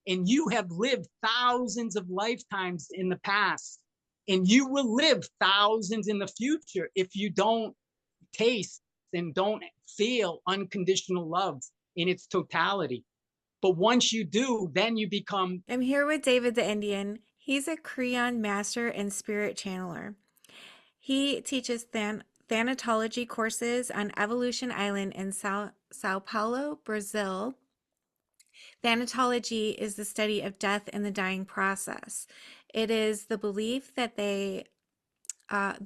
and you have lived thousands of lifetimes in the past, and you will live thousands in the future if you don't taste and don't feel unconditional love in its totality. But once you do, then you become. I'm here with David the Indian. He's a Creon master and spirit channeler. He teaches thanatology courses on Evolution Island in Sao Paulo, Brazil. Thanatology is the study of death and the dying process. It is the belief that the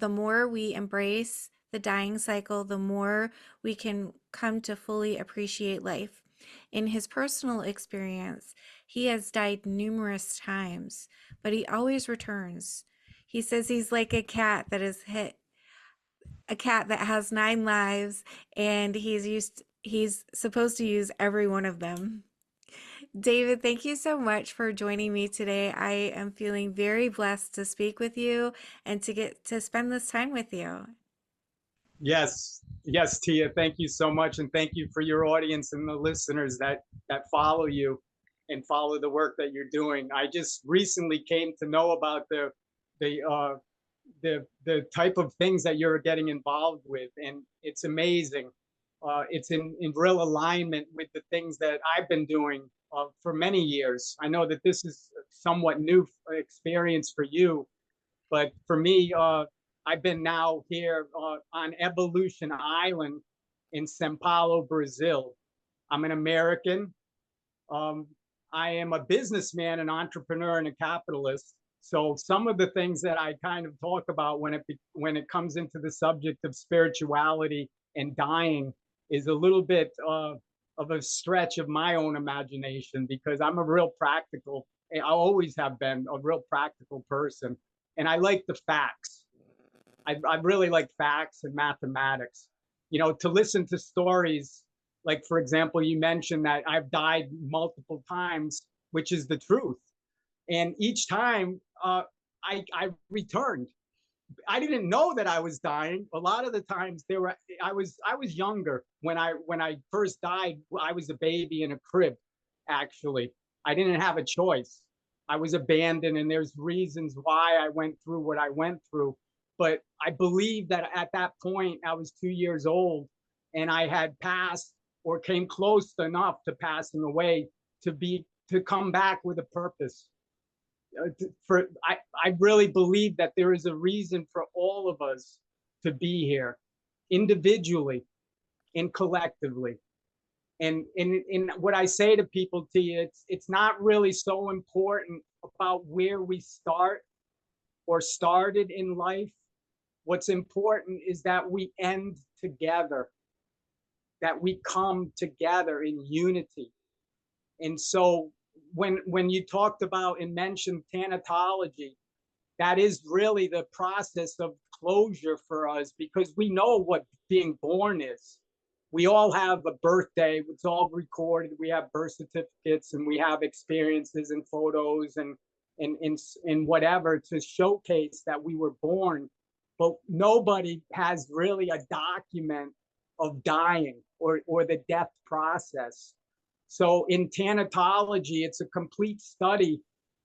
more we embrace the dying cycle, the more we can come to fully appreciate life. In his personal experience, he has died numerous times, but he always returns. He says he's like a cat that has 9 lives, and he's supposed to use every one of them. David, thank you so much for joining me today. I am feeling very blessed to speak with you and to get to spend this time with you. Yes, yes, Tia, thank you so much, and thank you for your audience and the listeners that follow you and follow the work that you're doing. I just recently came to know about the the type of things that you're getting involved with, and it's amazing. It's in real alignment with the things that I've been doing for many years. I know that this is a somewhat new experience for you, but for me, I've been now here on Evolution Island in Sao Paulo, Brazil. I'm an American. Um, I am a businessman, an entrepreneur, and a capitalist. So some of the things that I kind of talk about when it comes into the subject of spirituality and dying is a little bit of a stretch of my own imagination, because I'm a real practical. I always have been a real practical person, and I like the facts. I really like facts and mathematics. To listen to stories, like, for example, you mentioned that I've died multiple times, which is the truth. And each time I returned. I didn't know that I was dying. A lot of the times I was younger when I first died. I was a baby in a crib, actually. I didn't have a choice. I was abandoned, and there's reasons why I went through what I went through. But I believe that at that point I was 2 years old, and I had passed or came close enough to passing away to come back with a purpose. I really believe that there is a reason for all of us to be here, individually and collectively. And in what I say to people, Tia, it's not really so important about where we start or started in life. What's important is that we end together, that we come together in unity. And so when you talked about and mentioned thanatology, that is really the process of closure for us, because we know what being born is. We all have a birthday, it's all recorded. We have birth certificates, and we have experiences and photos and whatever to showcase that we were born. But nobody has really a document of dying or the death process. So in thanatology, it's a complete study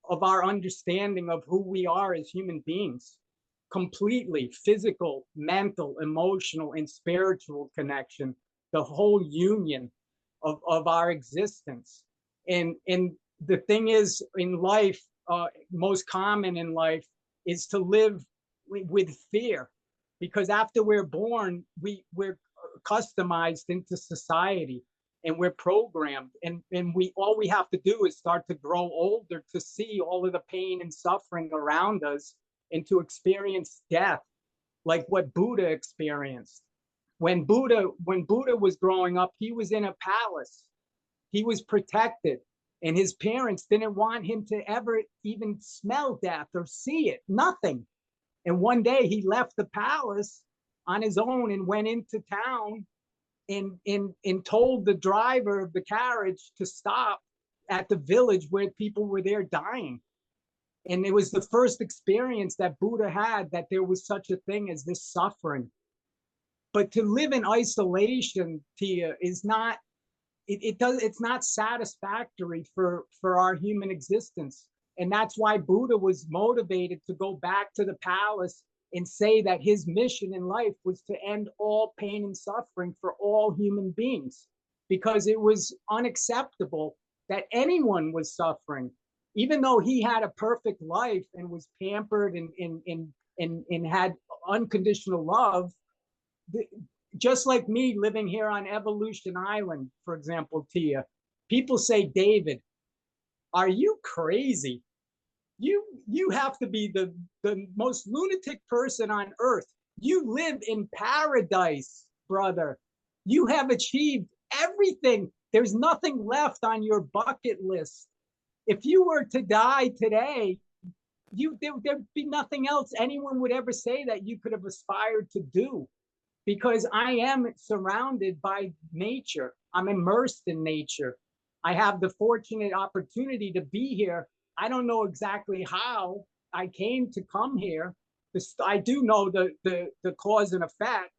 of our understanding of who we are as human beings, completely physical, mental, emotional, and spiritual connection, the whole union of our existence. And the thing is, in life, most common in life is to live with fear, because after we're born, we're customized into society, and we're programmed, and we all we have to do is start to grow older to see all of the pain and suffering around us, and to experience death like what Buddha experienced. When Buddha was growing up, he was in a palace. He was protected, and his parents didn't want him to ever even smell death or see it, nothing. And one day he left the palace on his own and went into town and told the driver of the carriage to stop at the village where people were there dying. And it was the first experience that Buddha had, that there was such a thing as this suffering. But to live in isolation, Tia, is not it's not satisfactory for our human existence. And that's why Buddha was motivated to go back to the palace and say that his mission in life was to end all pain and suffering for all human beings, because it was unacceptable that anyone was suffering. Even though he had a perfect life and was pampered and had unconditional love, just like me living here on Evolution Island, for example, Tia, people say, David, are you crazy? You have to be the most lunatic person on earth. You live in paradise, brother. You have achieved everything. There's nothing left on your bucket list. If you were to die today, there'd be nothing else anyone would ever say that you could have aspired to do, because I am surrounded by nature. I'm immersed in nature. I have the fortunate opportunity to be here. I don't know exactly how I came to come here. I do know the cause and effect,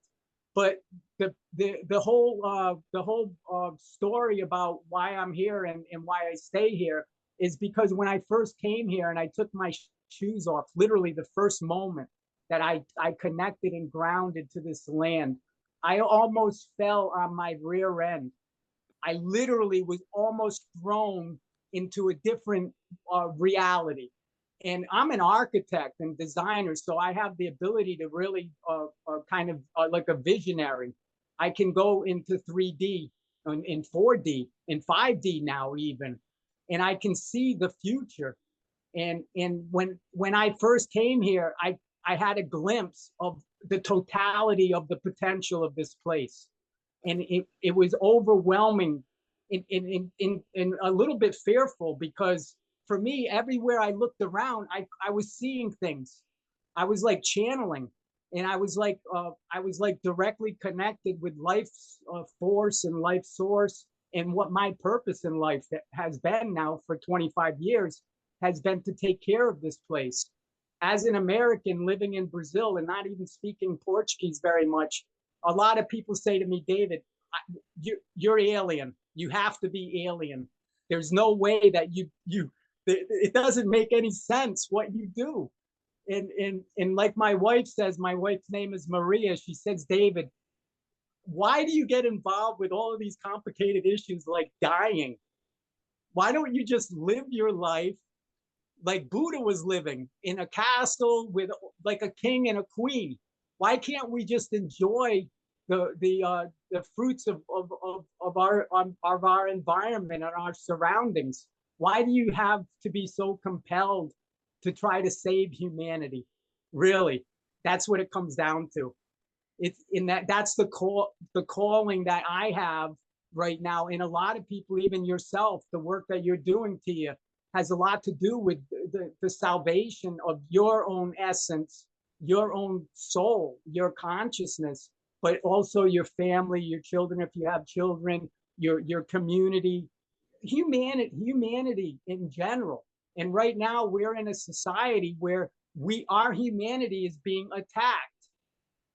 but the whole story about why I'm here and why I stay here is because when I first came here and I took my shoes off, literally the first moment that I connected and grounded to this land, I almost fell on my rear end. I literally was almost thrown into a different reality. And I'm an architect and designer, so I have the ability to really kind of like a visionary. I can go into 3D and in 4D, in 5D now even, and I can see the future. And when I first came here, I had a glimpse of the totality of the potential of this place, and it was overwhelming, in a little bit fearful, because for me, everywhere I looked around, I was seeing things. I was like channeling, and I was like directly connected with life's force and life source, and what my purpose in life has been now for 25 years has been to take care of this place. As an American living in Brazil and not even speaking Portuguese very much, a lot of people say to me, David, you're alien. You have to be alien. There's no way that it doesn't make any sense what you do. And like my wife says, my wife's name is Maria. She says, David, why do you get involved with all of these complicated issues like dying? Why don't you just live your life like Buddha was living in a castle with like a king and a queen? Why can't we just enjoy the fruits of our environment and our surroundings? Why do you have to be so compelled to try to save humanity? Really, that's what it comes down to. It's in that's the calling that I have right now. And a lot of people, even yourself, the work that you're doing, Tia, has a lot to do with the salvation of your own essence, your own soul, your consciousness, but also your family, your children, if you have children, your community, humanity in general. And right now we're in a society where our humanity is being attacked.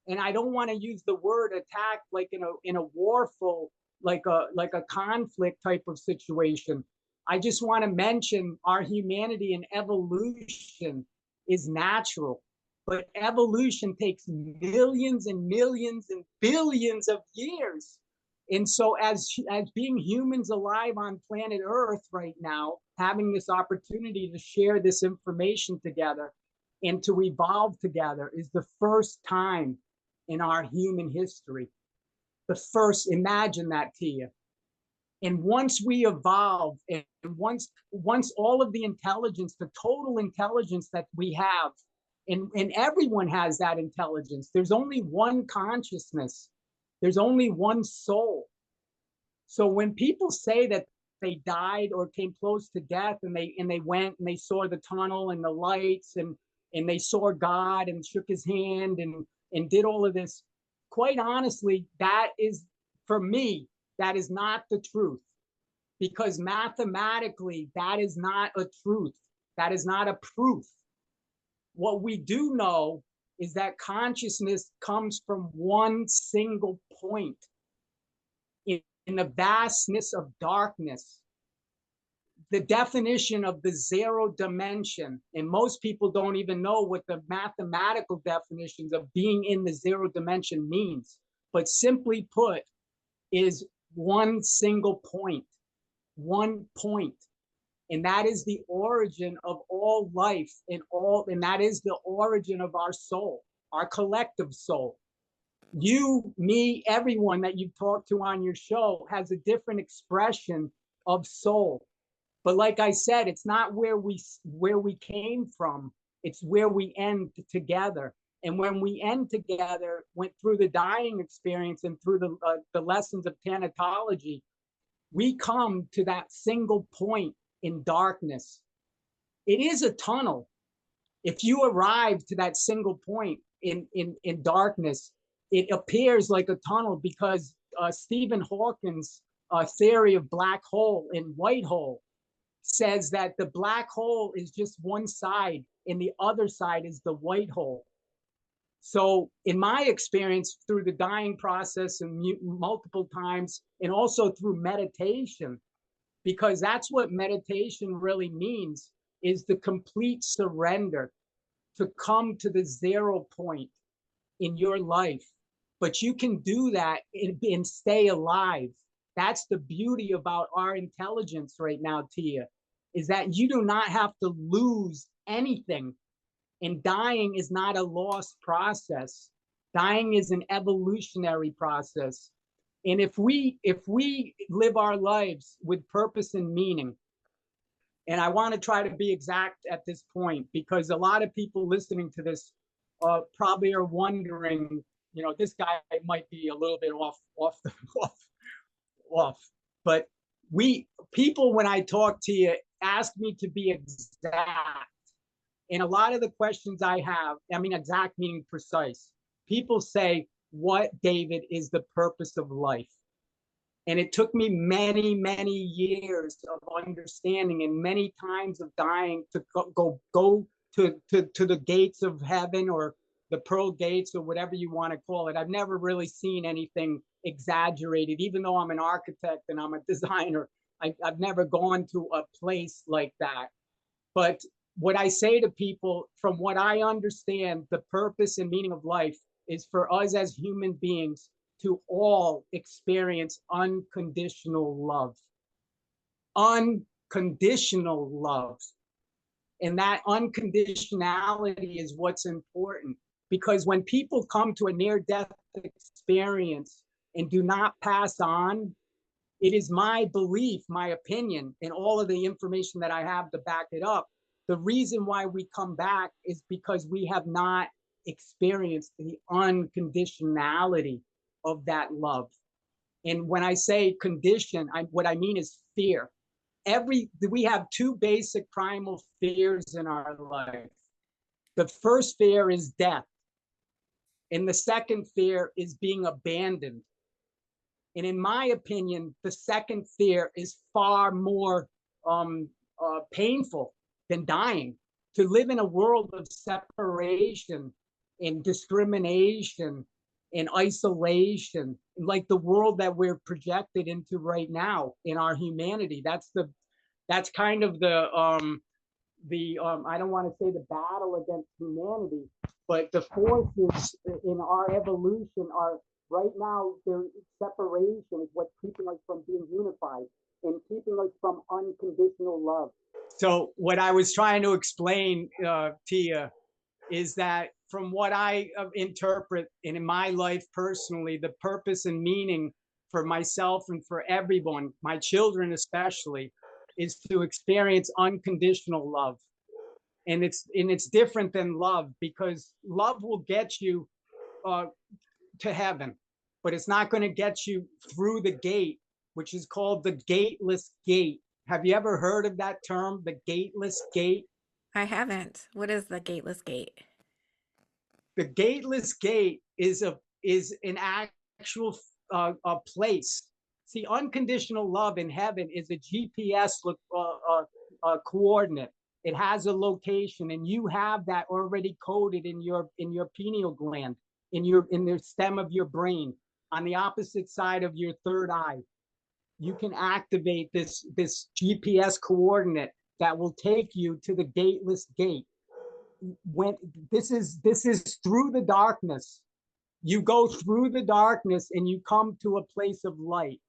And I don't want to use the word attack like in a warful, like a conflict type of situation. I just want to mention our humanity and evolution is natural, but evolution takes millions and millions and billions of years. And so as being humans alive on planet Earth right now, having this opportunity to share this information together and to evolve together is the first time in our human history. The first, imagine that, Tia. And once we evolve, and once all of the intelligence, the total intelligence that we have, and everyone has that intelligence. There's only one consciousness. There's only one soul. So when people say that they died or came close to death, and they went and they saw the tunnel and the lights, and they saw God and shook his hand and did all of this, quite honestly, that is, for me, that is not the truth, because mathematically that is not a truth. That is not a proof. What we do know is that consciousness comes from one single point in the vastness of darkness. The definition of the zero dimension, and most people don't even know what the mathematical definitions of being in the zero dimension means, but simply put, is one single point, one point. And that is the origin of all life and that is the origin of our soul, our collective soul. You, me, everyone that you talk to on your show has a different expression of soul. But like I said, it's not where we came from. It's where we end together. And when we end together, went through the dying experience and through the lessons of thanatology, we come to that single point in darkness. It is a tunnel. If you arrive to that single point in darkness, it appears like a tunnel because Stephen Hawking's theory of black hole and white hole says that the black hole is just one side and the other side is the white hole. So in my experience through the dying process and multiple times, and also through meditation, because that's what meditation really means, is the complete surrender to come to the zero point in your life. But you can do that and stay alive. That's the beauty about our intelligence right now, Tia, is that you do not have to lose anything. And dying is not a lost process. Dying is an evolutionary process. And if we live our lives with purpose and meaning, and I want to try to be exact at this point, because a lot of people listening to this probably are wondering, this guy might be a little bit off. But people, when I talk to you, ask me to be exact. And a lot of the questions I have, exact meaning precise. People say, what, David, is the purpose of life? And it took me many, many years of understanding and many times of dying to go to the gates of heaven or the pearl gates or whatever you want to call it. I've never really seen anything exaggerated, even though I'm an architect and I'm a designer. I've never gone to a place like that. But what I say to people, from what I understand, the purpose and meaning of life is for us as human beings to all experience unconditional love. Unconditional love. And that unconditionality is what's important. Because when people come to a near-death experience and do not pass on, it is my belief, my opinion, and all of the information that I have to back it up. The reason why we come back is because we have not experienced the unconditionality of that love. And when I say condition, what I mean is fear. We have two basic primal fears in our life. The first fear is death. And the second fear is being abandoned. And in my opinion, the second fear is far more painful than dying. To live in a world of separation and discrimination and isolation, like the world that we're projected into right now in our humanity. That's kind of the I don't want to say the battle against humanity, but the forces in our evolution are right now, their separation is what's keeping us from being unified and keeping us from unconditional love. So what I was trying to explain, Tia, is that from what I interpret and in my life personally, the purpose and meaning for myself and for everyone, my children especially, is to experience unconditional love. And it's different than love, because love will get you to heaven, but it's not going to get you through the gate, which is called the gateless gate. Have you ever heard of that term, the gateless gate? I haven't. What is the gateless gate? The gateless gate is an actual a place. See, unconditional love in heaven is a GPS coordinate. It has a location, and you have that already coded in your pineal gland, in the stem of your brain, on the opposite side of your third eye. you can activate this GPS coordinate that will take you to the gateless gate. When this is through the darkness. You go through the darkness and you come to a place of light.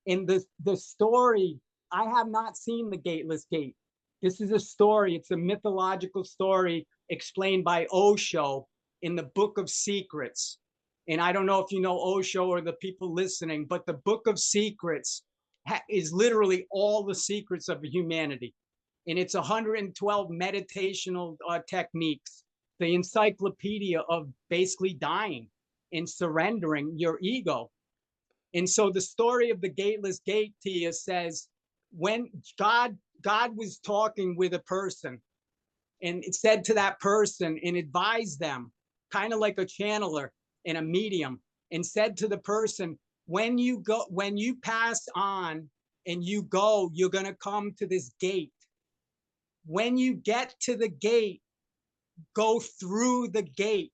In the story, I have not seen the gateless gate. This is a story. It's a mythological story explained by Osho in the Book of Secrets. And I don't know if you know Osho or the people listening, but the Book of Secrets is literally all the secrets of humanity. And it's 112 meditational techniques, the encyclopedia of basically dying and surrendering your ego. And so the story of the gateless gate, Tia, says when God was talking with a person, and it said to that person and advised them, kind of like a channeler and a medium, and said to the person, when you pass on and you go, you're going to come to this gate. When you get to the gate, go through the gate.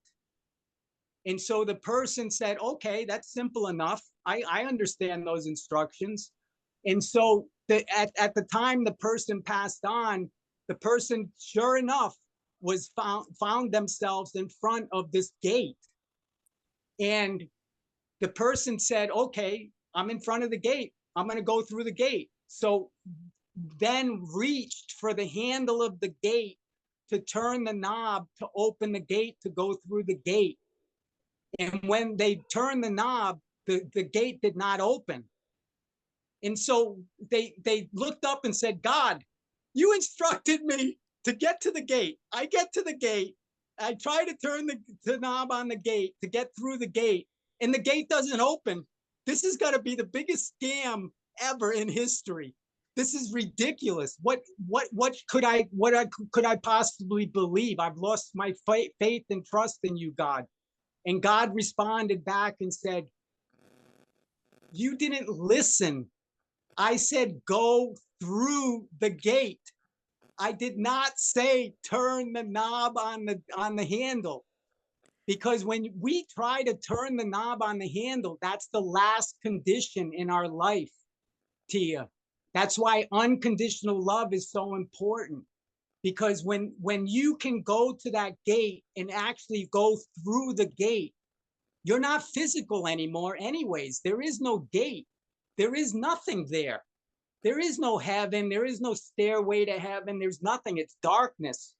And so the person said, okay, that's simple enough. I understand those instructions. And so at the time the person passed on, the person, sure enough, was found themselves in front of this gate. And the person said, okay, I'm in front of the gate. I'm going to go through the gate. So then reached for the handle of the gate to turn the knob to open the gate to go through the gate. And when they turned the knob, the gate did not open. And so they looked up and said, God, you instructed me to get to the gate. I get to the gate. I try to turn the knob on the gate to get through the gate, and the gate doesn't open. This is going to be the biggest scam ever in history. This is ridiculous. What could I possibly believe? I've lost my faith and trust in you, God. And God responded back and said, you didn't listen. I said, go through the gate. I did not say turn the knob on the handle, because when we try to turn the knob on the handle, that's the last condition in our life, Tia. That's why unconditional love is so important, because when you can go to that gate and actually go through the gate, you're not physical anymore anyways. There is no gate. There is nothing there. There is no heaven. There is no stairway to heaven. There's nothing. It's darkness.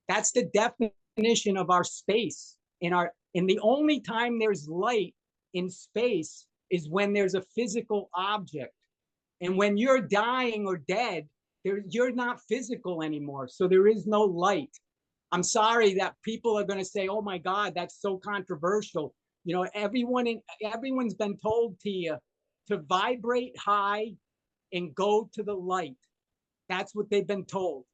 That's the definition of our space. And the only time there's light in space is when there's a physical object. And when you're dying or dead, you're not physical anymore. So there is no light. I'm sorry that people are going to say, oh my God, that's so controversial. You know, everyone's been told to vibrate high and go to the light. That's what they've been told.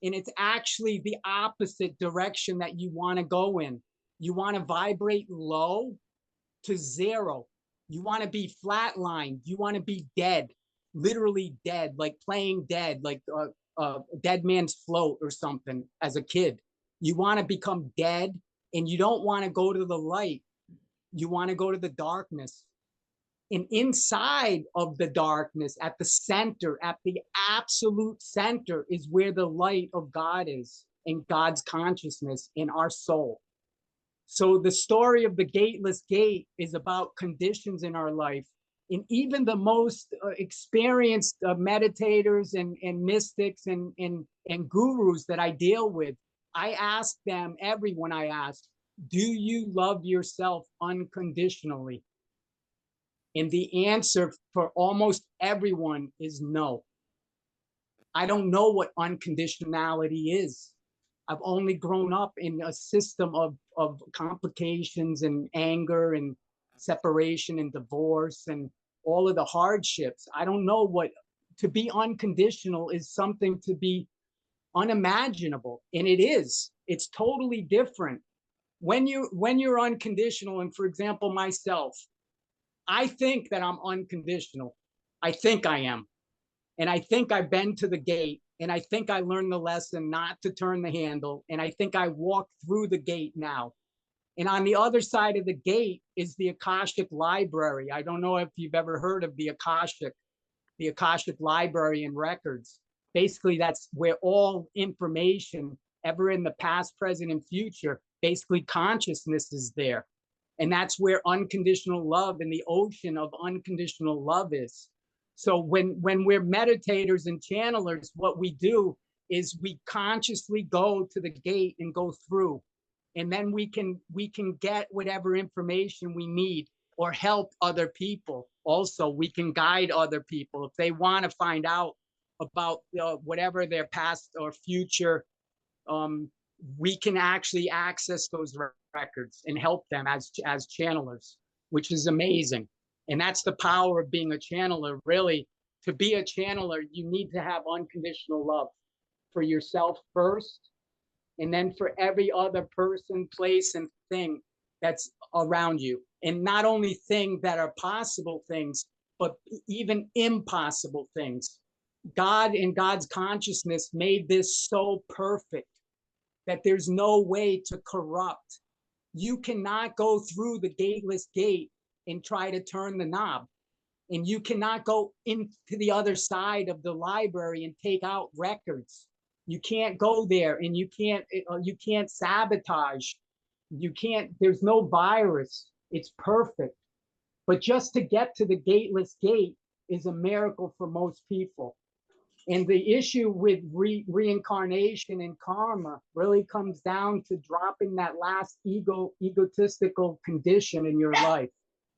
And it's actually the opposite direction that you want to go in. You want to vibrate low to zero. You want to be flatlined. You want to be dead, literally dead, like playing dead, like Dead Man's Float or something as a kid. You want to become dead, and you don't want to go to the light. You want to go to the darkness. And inside of the darkness, at the center, at the absolute center, is where the light of God is, and God's consciousness in our soul. So the story of the gateless gate is about conditions in our life. And even the most experienced meditators and mystics and gurus that I deal with, I ask them, everyone I ask, do you love yourself unconditionally? And the answer for almost everyone is no. I don't know what unconditionality is. I've only grown up in a system of complications and anger and separation and divorce and all of the hardships. I don't know what to be unconditional is. Something to be unimaginable, and it is. It's totally different when you're unconditional. And for example, myself, I think that I'm unconditional. I think I am. And I think I've been to the gate, and I think I learned the lesson not to turn the handle. And I think I walk through the gate now. And on the other side of the gate is the Akashic Library. I don't know if you've ever heard of the Akashic. the Akashic Library and records. Basically, that's where all information ever in the past, present, and future, basically consciousness is there. And that's where unconditional love and the ocean of unconditional love is. So when we're meditators and channelers, what we do is we consciously go to the gate and go through. And then we can get whatever information we need or help other people. Also, we can guide other people if they want to find out about whatever their past or future. We can actually access those records and help them as channelers, which is amazing. And that's the power of being a channeler. Really, to be a channeler, you need to have unconditional love for yourself first, and then for every other person, place, and thing that's around you. And not only things that are possible things, but even impossible things. God and God's consciousness made this so perfect that there's no way to corrupt. You cannot go through the gateless gate and try to turn the knob. And you cannot go into the other side of the library and take out records. You can't go there, and you can't sabotage. You can't, there's no virus. It's perfect. But just to get to the gateless gate is a miracle for most people. And the issue with reincarnation and karma really comes down to dropping that last egotistical condition in your life,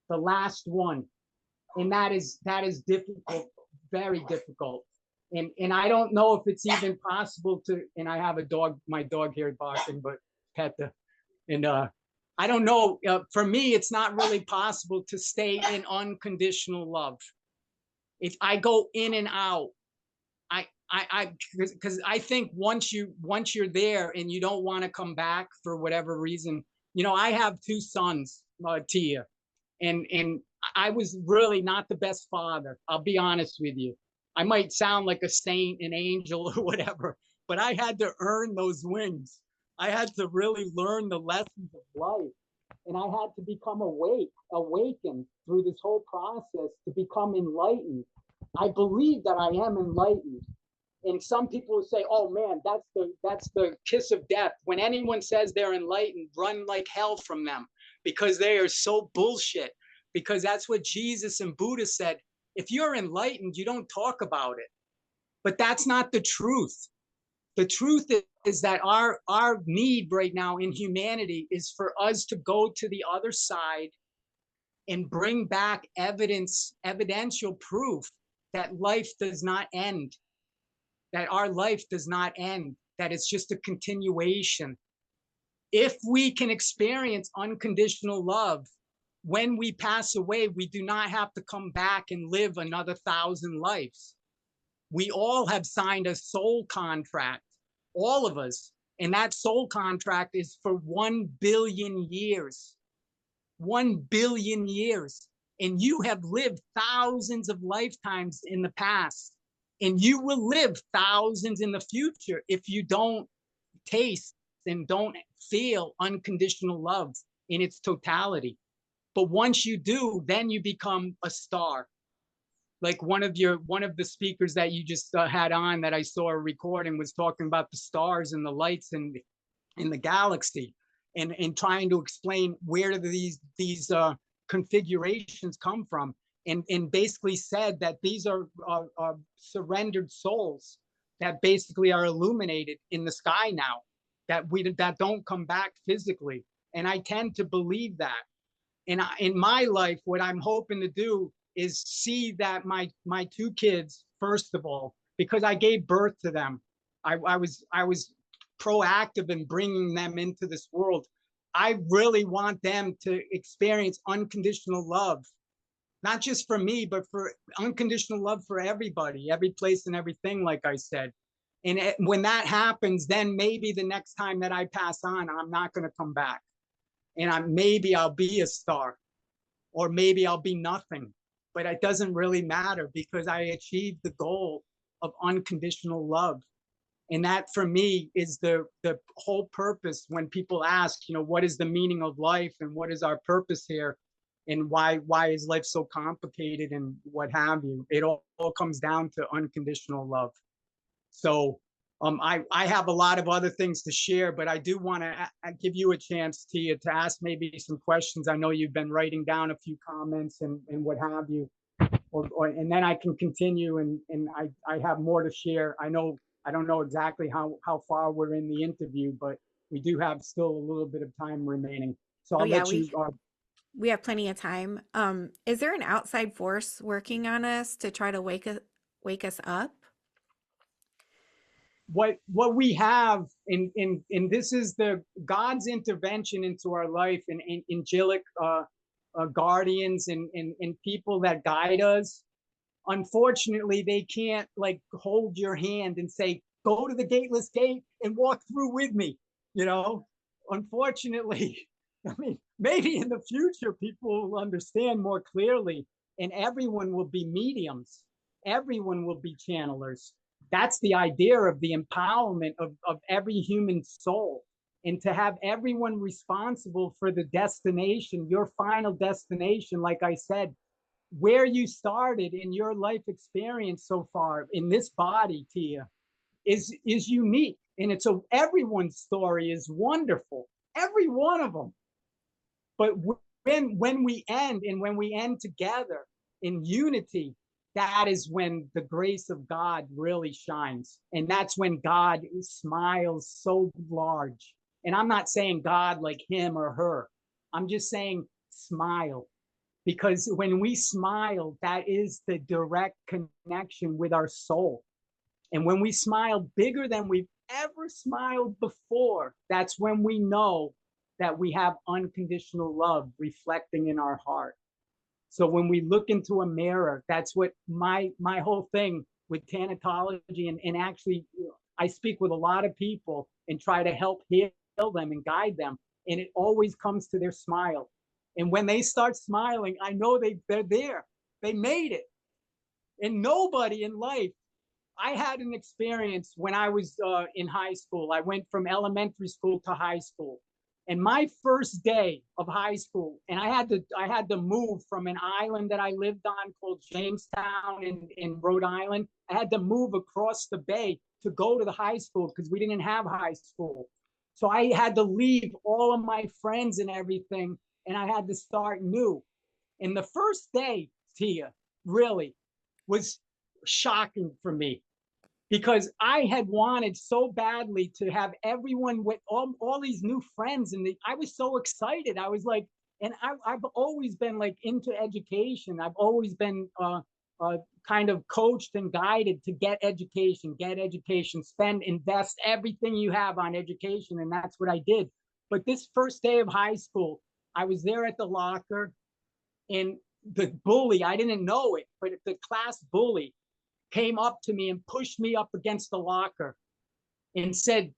the last one. And that is difficult, very difficult. And I don't know if it's even possible to, and I have a dog, my dog here barking, but Peta, and I don't know, for me, it's not really possible to stay in unconditional love. If I go in and out, because I think once you're there and you don't want to come back for whatever reason, I have two sons, Tia, and I was really not the best father. I'll be honest with you. I might sound like a saint, an angel, or whatever, but I had to earn those wings. I had to really learn the lessons of life, and I had to become awakened through this whole process to become enlightened. I believe that I am enlightened. And some people will say, oh man, that's the kiss of death. When anyone says they're enlightened, run like hell from them, because they are so bullshit. Because that's what Jesus and Buddha said. If you're enlightened, you don't talk about it. But that's not the truth. The truth is that our need right now in humanity is for us to go to the other side and bring back evidential proof that life does not end, that our life does not end, that it's just a continuation. If we can experience unconditional love, when we pass away, we do not have to come back and live another 1,000 lives. We all have signed a soul contract, all of us. And that soul contract is for 1 billion years. 1 billion years. And you have lived thousands of lifetimes in the past. And you will live thousands in the future if you don't taste and don't feel unconditional love in its totality. But once you do, then you become a star. Like one of the speakers that you just had on that I saw a recording was talking about the stars and the lights in the galaxy, and trying to explain where do these configurations come from, and basically said that these are surrendered souls that basically are illuminated in the sky now, that don't come back physically. And I tend to believe that. And in my life, what I'm hoping to do is see that my two kids, first of all, because I gave birth to them, I was proactive in bringing them into this world. I really want them to experience unconditional love, not just for me, but for unconditional love for everybody, every place and everything, like I said. And when that happens, then maybe the next time that I pass on, I'm not going to come back. And maybe I'll be a star, or maybe I'll be nothing. But it doesn't really matter, because I achieved the goal of unconditional love. And that for me is the whole purpose. When people ask, what is the meaning of life and what is our purpose here? and why is life so complicated and what have you. It all comes down to unconditional love. So I have a lot of other things to share, but I do want to give you a chance, Tia, to ask maybe some questions. I know you've been writing down a few comments and what have you, and then I can continue, and I have more to share. I don't know exactly how far we're in the interview, but we do have still a little bit of time remaining. So Oh I'll yeah, let you. we have plenty of time. Is there an outside force working on us to try to wake us up? What we have in this is the God's intervention into our life, and angelic guardians and people that guide us. Unfortunately, they can't like hold your hand and say, go to the gateless gate and walk through with me, you know. Unfortunately, I mean, maybe in the future people will understand more clearly, and everyone will be mediums, everyone will be channelers. That's the idea of the empowerment of every human soul, and to have everyone responsible for the destination, your final destination. Like I said, where you started in your life experience so far in this body, Tia, is unique, and it's everyone's story is wonderful, every one of them. But when we end, and when we end together in unity, that is when the grace of God really shines, and that's when God smiles so large. And I'm not saying God like him or her, I'm just saying smile, because when we smile, that is the direct connection with our soul. And when we smile bigger than we've ever smiled before, that's when we know that we have unconditional love reflecting in our heart. So when we look into a mirror, that's what my whole thing with thanatology, and actually I speak with a lot of people and try to help heal them and guide them. And it always comes to their smile. And when they start smiling, I know they're there. They made it. And nobody in life, I had an experience when I was in high school. I went from elementary school to high school. And my first day of high school, and I had to move from an island that I lived on called Jamestown in Rhode Island. I had to move across the bay to go to the high school because we didn't have high school. So I had to leave all of my friends and everything, and I had to start new. And the first day, Tia, really was shocking for me, because I had wanted so badly to have everyone with all these new friends. And I was so excited. I was like, and I've always been like into education. I've always been kind of coached and guided to get education, invest everything you have on education. And that's what I did. But this first day of high school, I was there at the locker, and the bully, I didn't know it, but the class bully came up to me and pushed me up against the locker and said,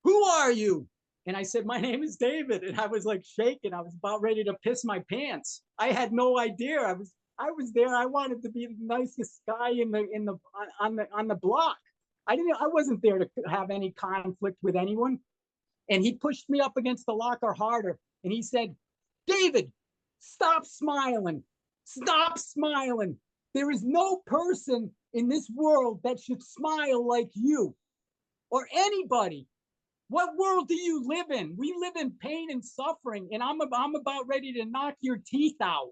"Who are you?" And I said, "My name is David." And I was like shaking. I was about ready to piss my pants. I had no idea. I was there. I wanted to be the nicest guy on the block. I wasn't there to have any conflict with anyone. And he pushed me up against the locker harder. And he said, "David, stop smiling. Stop smiling. There is no person in this world that should smile like you, or anybody. What world do you live in? We live in pain and suffering, and I'm about ready to knock your teeth out.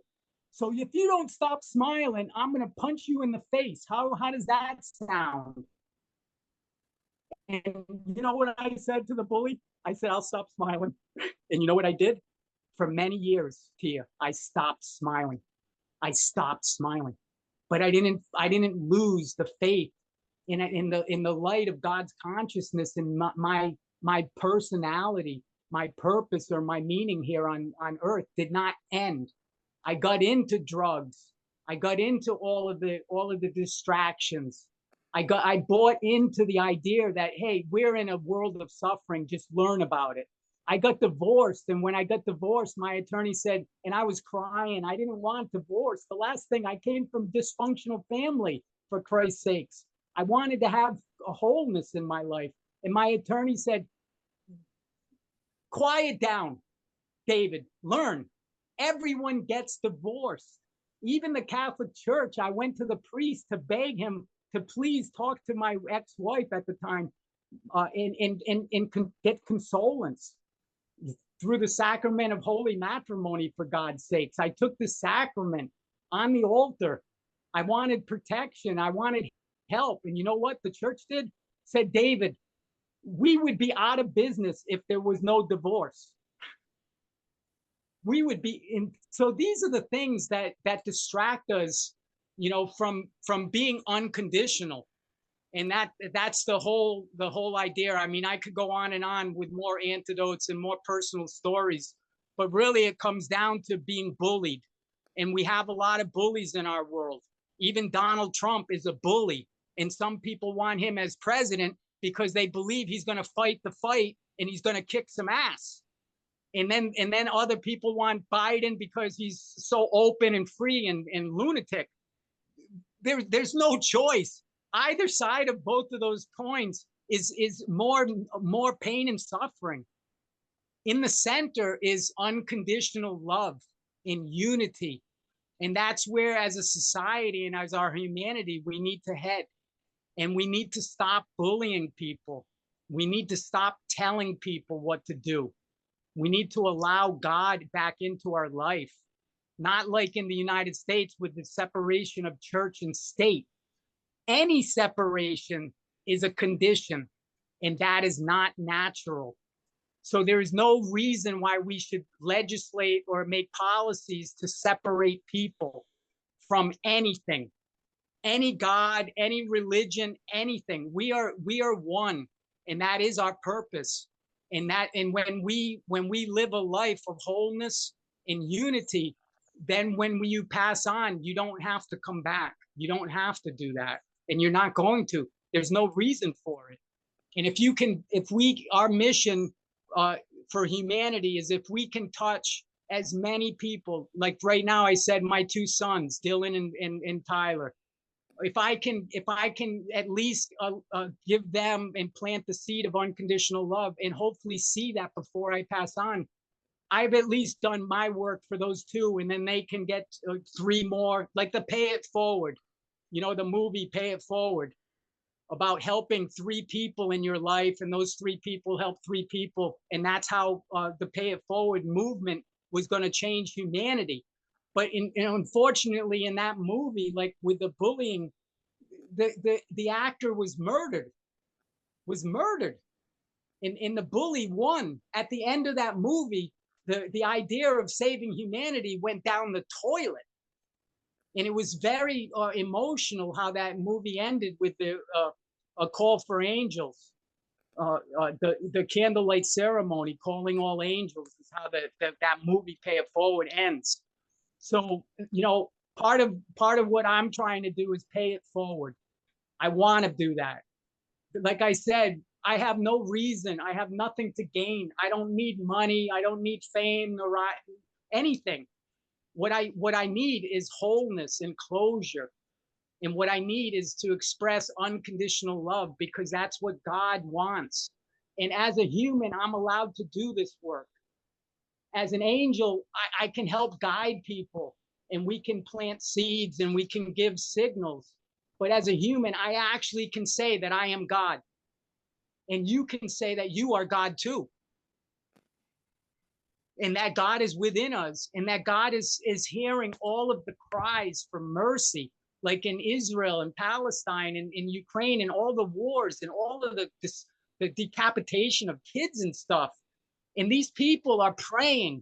So if you don't stop smiling, I'm going to punch you in the face. How does that sound?" And you know what I said to the bully? I said, "I'll stop smiling." And you know what I did? For many years, Tia, I stopped smiling. I stopped smiling. But I didn't lose the faith in the light of God's consciousness, and my personality, my purpose, or my meaning here on earth did not end. I got into drugs. I got into all of the distractions. I bought into the idea that, hey, we're in a world of suffering, just learn about it. I got divorced, and when I got divorced, my attorney said, and I was crying, I didn't want divorce. The last thing, I came from dysfunctional family, for Christ's sakes. I wanted to have a wholeness in my life. And my attorney said, "Quiet down, David, learn." Everyone gets divorced. Even the Catholic Church, I went to the priest to beg him to please talk to my ex-wife at the time, and get consolence through the sacrament of holy matrimony, for God's sakes. I took the sacrament on the altar. I wanted protection. I wanted help. And you know what the church did? Said, David, we would be out of business if there was no divorce. We would be in. So these are the things that distract us, from being unconditional. And that's the whole idea. I mean, I could go on and on with more antidotes and more personal stories, but really it comes down to being bullied. And we have a lot of bullies in our world. Even Donald Trump is a bully, and some people want him as president because they believe he's going to fight the fight and he's going to kick some ass. And then other people want Biden because he's so open and free and lunatic. There's no choice. Either side of both of those coins is more pain and suffering. In the center is unconditional love and unity. And that's where, as a society and as our humanity, we need to head. And we need to stop bullying people. We need to stop telling people what to do. We need to allow God back into our life. Not like in the United States with the separation of church and state. Any separation is a condition, and that is not natural. So there is no reason why we should legislate or make policies to separate people from anything, any God, any religion, anything. We are one, and that is our purpose. And when we live a life of wholeness and unity, then when you pass on, you don't have to come back. You don't have to do that. And you're not going to. There's no reason for it. And our mission for humanity is if we can touch as many people, like right now I said my two sons, Dylan and Tyler, if I can at least give them and plant the seed of unconditional love and hopefully see that before I pass on, I've at least done my work for those two, and then they can get 3 more, like the Pay It Forward. The movie Pay It Forward, about helping 3 people in your life, and those 3 people help 3 people. And that's how the Pay It Forward movement was going to change humanity. But unfortunately, in that movie, like with the bullying, the actor was murdered. And the bully won. At the end of that movie, the idea of saving humanity went down the toilet. And it was very emotional how that movie ended with a call for angels. The candlelight ceremony, calling all angels, is how that movie Pay It Forward ends. So, part of what I'm trying to do is pay it forward. I want to do that. Like I said, I have no reason. I have nothing to gain. I don't need money. I don't need fame or anything. What I need is wholeness and closure. And what I need is to express unconditional love, because that's what God wants. And as a human, I'm allowed to do this work. As an angel, I can help guide people, and we can plant seeds and we can give signals. But as a human, I actually can say that I am God. And you can say that you are God too. And that God is within us, and that God is hearing all of the cries for mercy, like in Israel and Palestine and in Ukraine and all the wars and all of the decapitation of kids and stuff. And these people are praying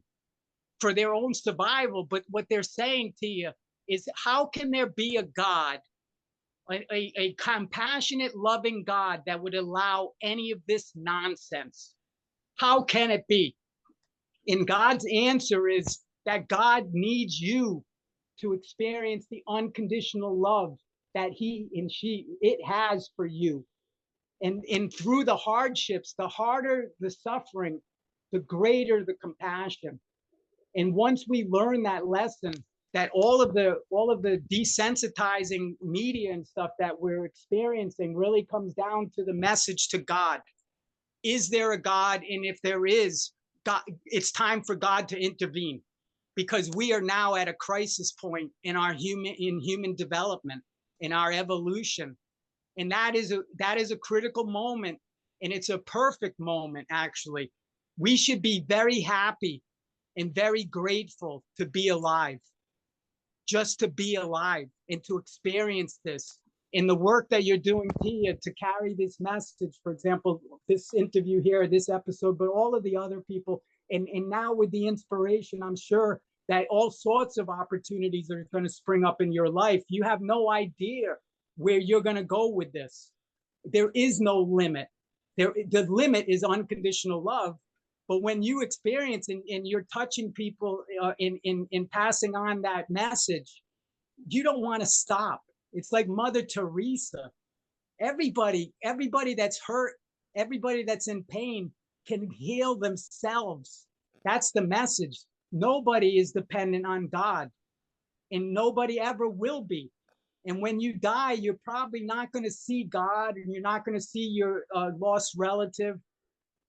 for their own survival. But what they're saying to you is, how can there be a God, a compassionate, loving God, that would allow any of this nonsense? How can it be? And God's answer is that God needs you to experience the unconditional love that it has for you. And through the hardships, the harder the suffering, the greater the compassion. And once we learn that lesson, that all of the desensitizing media and stuff that we're experiencing really comes down to the message to God. Is there a God? And if there is, God, it's time for God to intervene. because we are now at a crisis point in our human development, in our evolution. And that is a critical moment, and it's a perfect moment, actually. We should be very happy and very grateful to be alive, just to be alive and to experience this. In the work that you're doing, Tia, to carry this message, for example, this interview here, this episode, but all of the other people, and now with the inspiration, I'm sure that all sorts of opportunities are going to spring up in your life. You have no idea where you're going to go with this. There is no limit. The limit is unconditional love. But when you experience and you're touching people in passing on that message, you don't want to stop. It's like Mother Teresa. Everybody that's hurt, everybody that's in pain can heal themselves. That's the message. Nobody is dependent on God, and nobody ever will be. And when you die, you're probably not going to see God, and you're not going to see your lost relative.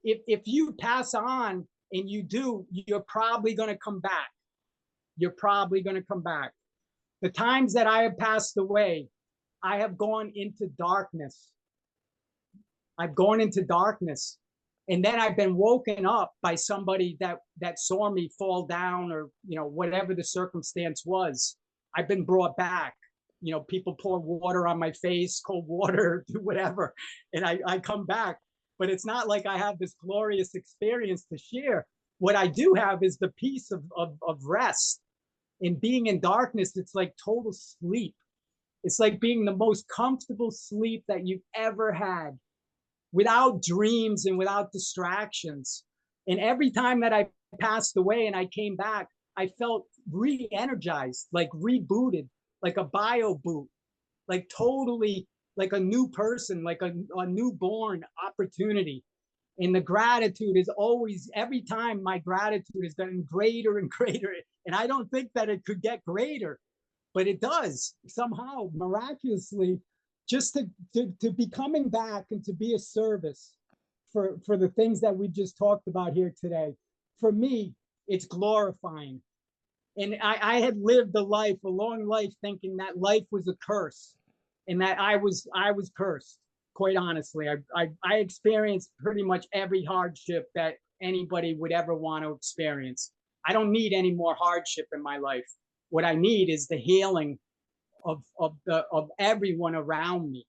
If you pass on and you do, you're probably going to come back. You're probably going to come back. The times that I have passed away, I have gone into darkness. I've gone into darkness. And then I've been woken up by somebody that saw me fall down, or, whatever the circumstance was. I've been brought back. People pour water on my face, cold water, do whatever. And I come back. But it's not like I have this glorious experience to share. What I do have is the peace of rest. In being in darkness, it's like total sleep. It's like being the most comfortable sleep that you've ever had, without dreams and without distractions. And every time that I passed away and I came back, I felt re-energized, like rebooted, like a bio boot, like totally like a new person, like a newborn opportunity. And the gratitude is always, every time, my gratitude is getting greater and greater. And I don't think that it could get greater, but it does somehow, miraculously, just to be coming back and to be a service for the things that we just talked about here today. For me, it's glorifying. And I had lived a long life, thinking that life was a curse, and that I was cursed. Quite honestly, I experienced pretty much every hardship that anybody would ever want to experience. I don't need any more hardship in my life. What I need is the healing of everyone around me,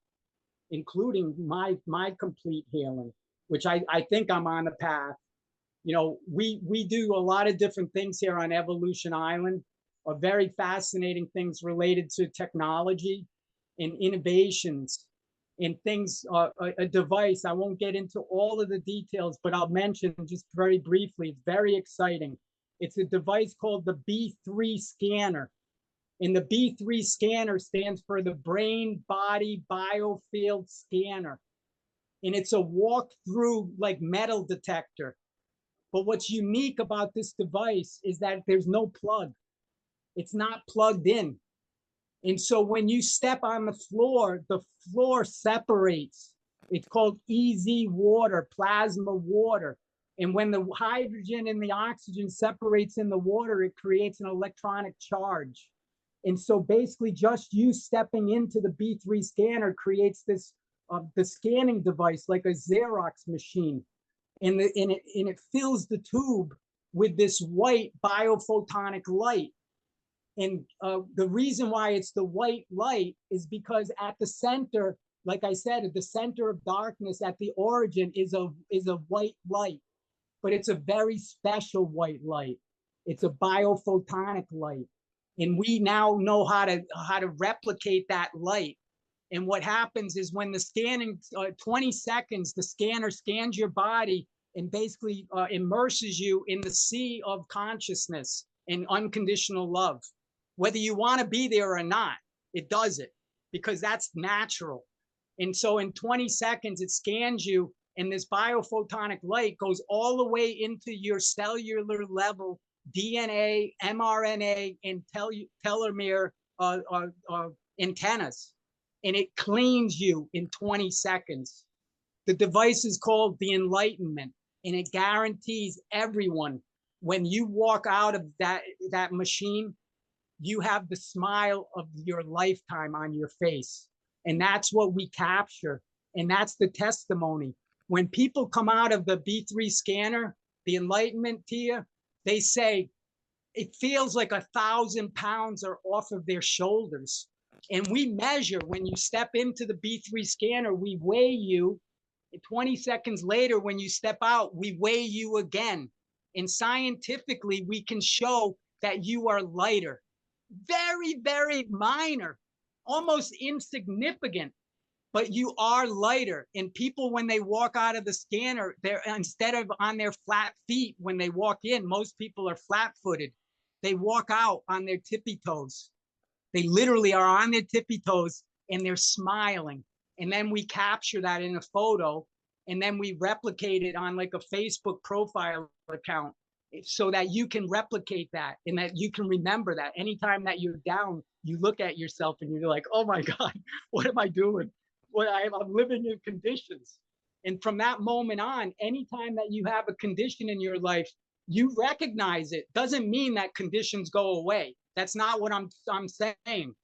including my complete healing, which I think I'm on the path. We do a lot of different things here on Evolution Island, very fascinating things related to technology and innovations and things, a device. I won't get into all of the details, but I'll mention just very briefly. It's very exciting. It's a device called the B3 scanner. And the B3 scanner stands for the Brain Body Biofield Scanner. And it's a walk-through like metal detector. But what's unique about this device is that there's no plug. It's not plugged in. And so when you step on the floor separates. It's called EZ water, plasma water. And when the hydrogen and the oxygen separates in the water, it creates an electronic charge. And so basically just you stepping into the B3 scanner creates this, the scanning device, like a Xerox machine. And it fills the tube with this white biophotonic light. And the reason why it's the white light is because at the center, like I said, at the center of darkness, at the origin is a white light, but it's a very special white light. It's a biophotonic light. And we now know how to replicate that light. And what happens is when the scanning, 20 seconds, the scanner scans your body and basically immerses you in the sea of consciousness and unconditional love. Whether you want to be there or not, it does it, because that's natural. And so in 20 seconds, it scans you, and this biophotonic light goes all the way into your cellular level, DNA, mRNA, and telomere antennas. And it cleans you in 20 seconds. The device is called the Enlightenment, and it guarantees everyone When you walk out of that machine, you have the smile of your lifetime on your face. And that's what we capture. And that's the testimony. When people come out of the B3 scanner, the enlightenment, Tia, they say, it feels like 1,000 pounds are off of their shoulders. And we measure when you step into the B3 scanner, we weigh you. And 20 seconds later, when you step out, we weigh you again. And scientifically, we can show that you are lighter. Very, very minor, almost insignificant, but you are lighter. And people, when they walk out of the scanner, they're, instead of on their flat feet when they walk in, most people are flat footed. They walk out on their tippy toes. They literally are on their tippy toes and they're smiling. And then we capture that in a photo and then we replicate it on like a Facebook profile account so that you can replicate that and that you can remember that. Anytime that you're down, you look at yourself and you're like, oh my God, what am I doing? I'm living in conditions. And from that moment on, anytime that you have a condition in your life, you recognize it. Doesn't mean that conditions go away. That's not what I'm saying.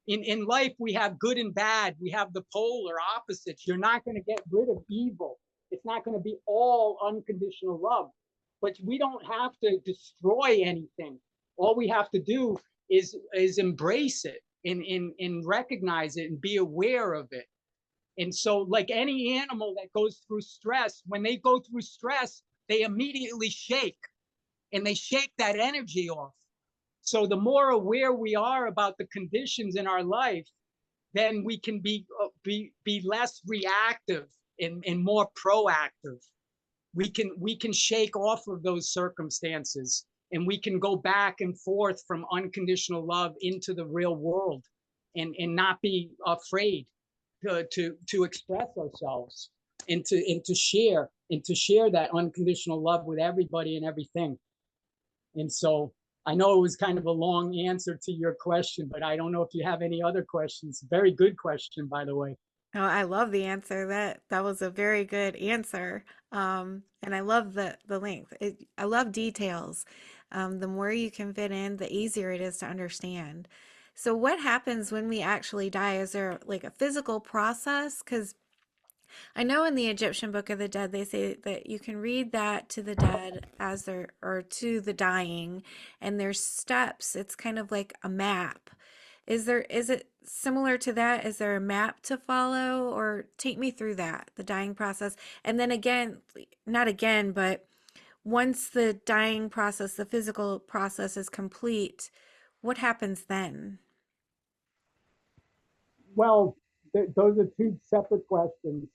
In life, we have good and bad. We have the polar opposites. You're not going to get rid of evil. It's not going to be all unconditional love. But we don't have to destroy anything. All we have to do is embrace it and recognize it and be aware of it. And so, like any animal that goes through stress, when they go through stress, they immediately shake and they shake that energy off. So the more aware we are about the conditions in our life, then we can be less reactive and more proactive. We can shake off of those circumstances and we can go back and forth from unconditional love into the real world and not be afraid to express ourselves and to share that unconditional love with everybody and everything. And so I know it was kind of a long answer to your question, but I don't know if you have any other questions. Very good question, by the way. Oh, I love the answer. That was a very good answer. And I love the length. I love details. The more you can fit in, the easier it is to understand. So what happens when we actually die? Is there like a physical process? Because I know in the Egyptian Book of the Dead, they say that you can read that to the dead as they're, or to the dying, and there's steps. It's kind of like a map. Is it similar to that? Is there a map to follow, or take me through that, the dying process? And then again, not again, but once the dying process, the physical process is complete, what happens then? Well, those are two separate questions.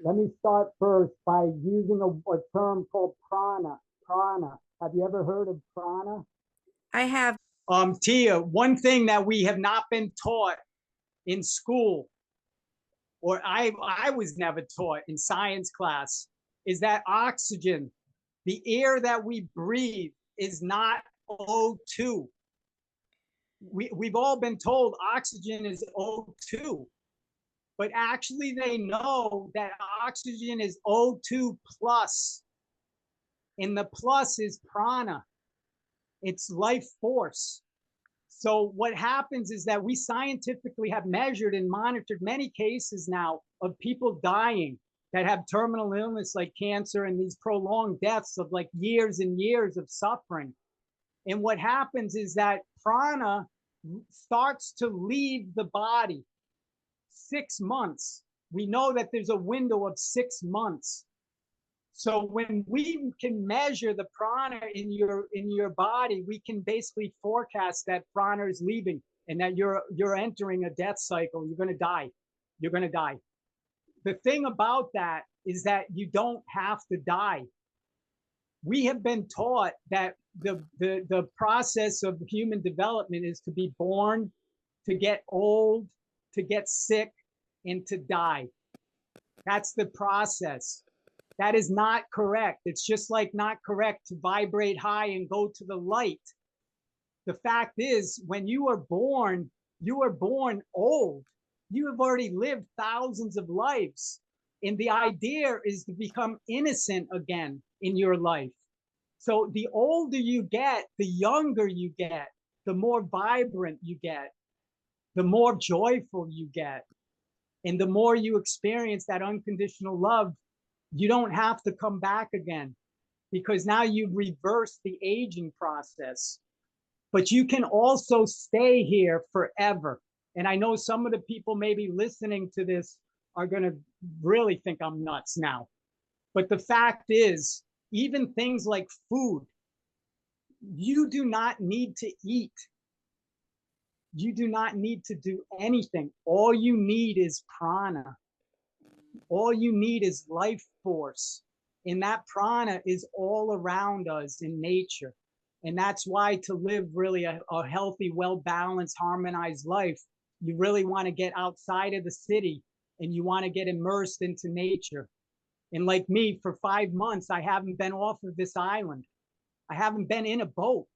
Let me start first by using a term called prana. Prana. Have you ever heard of prana? I have. Tia, one thing that we have not been taught in school, or I was never taught in science class, is that oxygen, the air that we breathe, is not O2. We've all been told oxygen is O2, but actually they know that oxygen is O2 plus, and the plus is prana. It's life force. So what happens is that we scientifically have measured and monitored many cases now of people dying that have terminal illness like cancer and these prolonged deaths of like years and years of suffering. And what happens is that prana starts to leave the body 6 months. We know that there's a window of 6 months. So when we can measure the prana in your body, we can basically forecast that prana is leaving and that you're entering a death cycle. You're going to die. You're going to die. The thing about that is that you don't have to die. We have been taught that the process of human development is to be born, to get old, to get sick, and to die. That's the process. That is not correct. It's just like not correct to vibrate high and go to the light. The fact is, when you are born old. You have already lived thousands of lives. And the idea is to become innocent again in your life. So the older you get, the younger you get, the more vibrant you get, the more joyful you get. And the more you experience that unconditional love, you don't have to come back again, because now you've reversed the aging process. But you can also stay here forever. And I know some of the people maybe listening to this are going to really think I'm nuts now. But the fact is, even things like food, you do not need to eat. You do not need to do anything. All you need is prana. All you need is life force. And that prana is all around us in nature. And that's why to live really a healthy, well-balanced, harmonized life, you really want to get outside of the city and you want to get immersed into nature. And like me, for 5 months, I haven't been off of this island. I haven't been in a boat.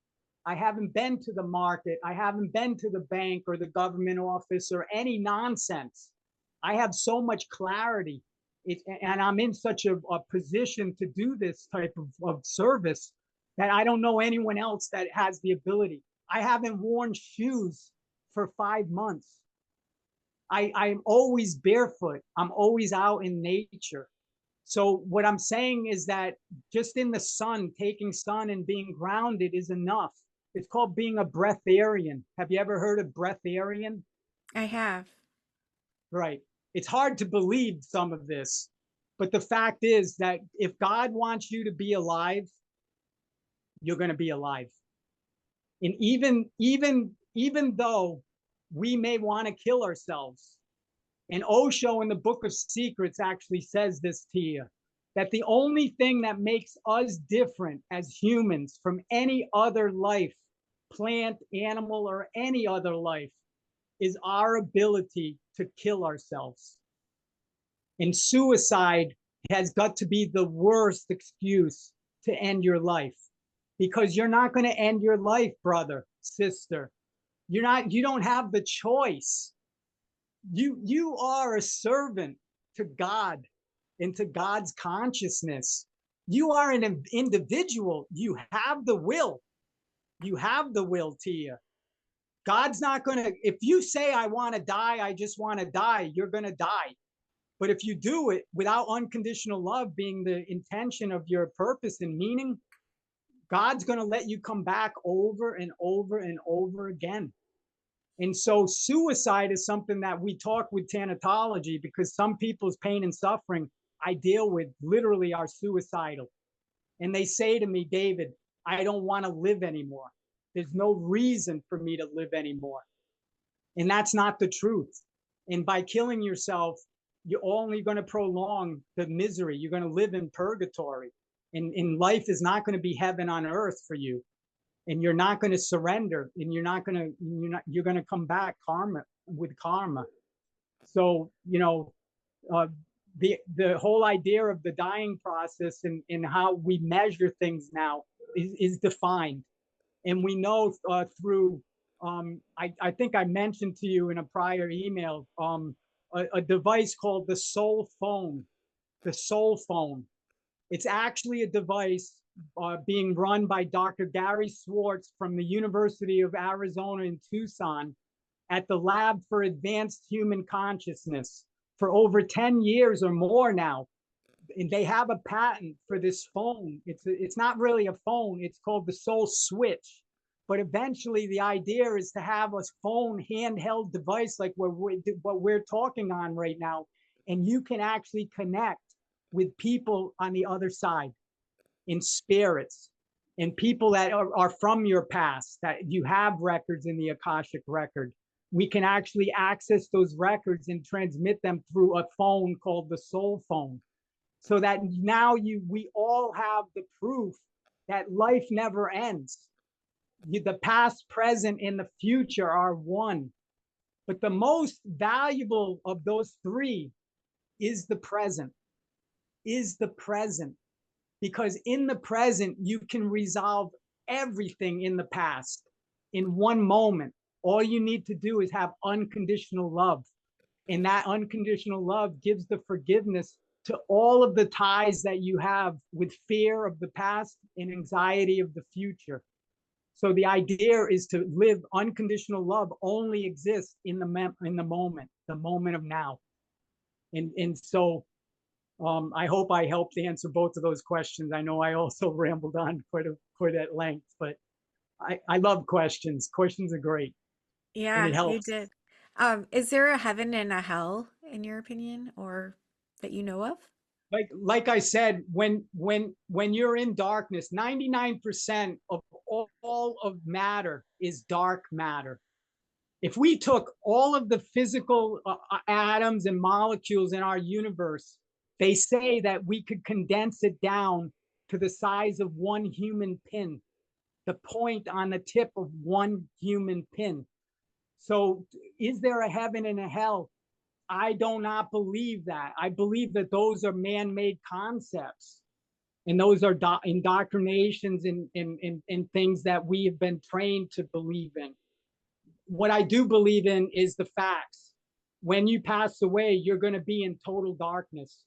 I haven't been to the market. I haven't been to the bank or the government office or any nonsense. I have so much clarity. And I'm in such a position to do this type of service that I don't know anyone else that has the ability. I haven't worn shoes for 5 months. I'm always barefoot. I'm always out in nature. So what I'm saying is that just in the sun, taking sun and being grounded is enough. It's called being a breatharian. Have you ever heard of breatharian? I have. Right. It's hard to believe some of this, but the fact is that if God wants you to be alive, you're going to be alive. And even though we may want to kill ourselves, and Osho in the Book of Secrets actually says this to you, that the only thing that makes us different as humans from any other life, plant, animal, or any other life, is our ability to kill ourselves. And suicide has got to be the worst excuse to end your life, because you're not going to end your life, brother, sister. You don't have the choice. You are a servant to God and to God's consciousness. You are an individual. You have the will. You have the will, Tia. God's not going to, if you say, I want to die, I just want to die, you're going to die. But if you do it without unconditional love being the intention of your purpose and meaning, God's going to let you come back over and over and over again. And so suicide is something that we talk with thanatology, because some people's pain and suffering I deal with literally are suicidal. And they say to me, David, I don't want to live anymore. There's no reason for me to live anymore. And that's not the truth. And by killing yourself, you're only going to prolong the misery. You're going to live in purgatory. And life is not going to be heaven on earth for you. And you're not going to surrender, and you're going to come back with karma. So, the whole idea of the dying process and how we measure things now is defined. And we know through, I think I mentioned to you in a prior email, a device called the soul phone. The soul phone. It's actually a device being run by Dr. Gary Swartz from the University of Arizona in Tucson at the Lab for Advanced Human Consciousness for over 10 years or more now. And they have a patent for this phone. It's not really a phone. It's called the Soul Switch. But eventually the idea is to have a phone handheld device like what we're talking on right now. And you can actually connect with people on the other side, in spirits, and people that are from your past, that you have records in the Akashic record. We can actually access those records and transmit them through a phone called the soul phone. So that now we all have the proof that life never ends. The past, present, and the future are one. But the most valuable of those three is the present. Because in the present, you can resolve everything in the past in one moment. All you need to do is have unconditional love. And that unconditional love gives the forgiveness to all of the ties that you have with fear of the past and anxiety of the future. So the idea is to live unconditional love only exists in the moment of now. And so I hope I helped answer both of those questions. I know I also rambled on quite at length, but I love questions. Questions are great, and it Yeah, you helps. did. Is there a heaven and a hell in your opinion, or that you know of? Like I said, when you're in darkness, 99% of all of matter is dark matter. If we took all of the physical atoms and molecules in our universe, they say that we could condense it down to the size of one human pin, the point on the tip of one human pin. So, is there a heaven and a hell? I do not believe that. I believe that those are man made concepts. And those are indoctrinations and things that we have been trained to believe in. What I do believe in is the facts. When you pass away, you're going to be in total darkness.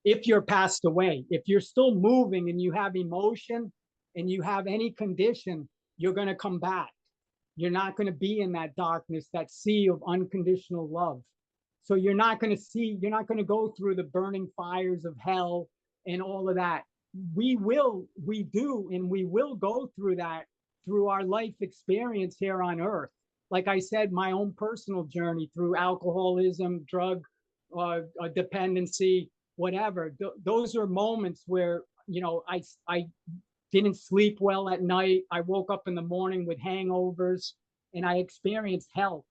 If you're passed away, if you're still moving and you have emotion and you have any condition, you're going to come back. You're not going to be in that darkness, that sea of unconditional love. So you're not going to go through the burning fires of hell and all of that. We do, and we will go through that through our life experience here on earth. Like I said, my own personal journey through alcoholism, drug dependency, whatever. Those are moments where, I didn't sleep well at night. I woke up in the morning with hangovers and I experienced hell.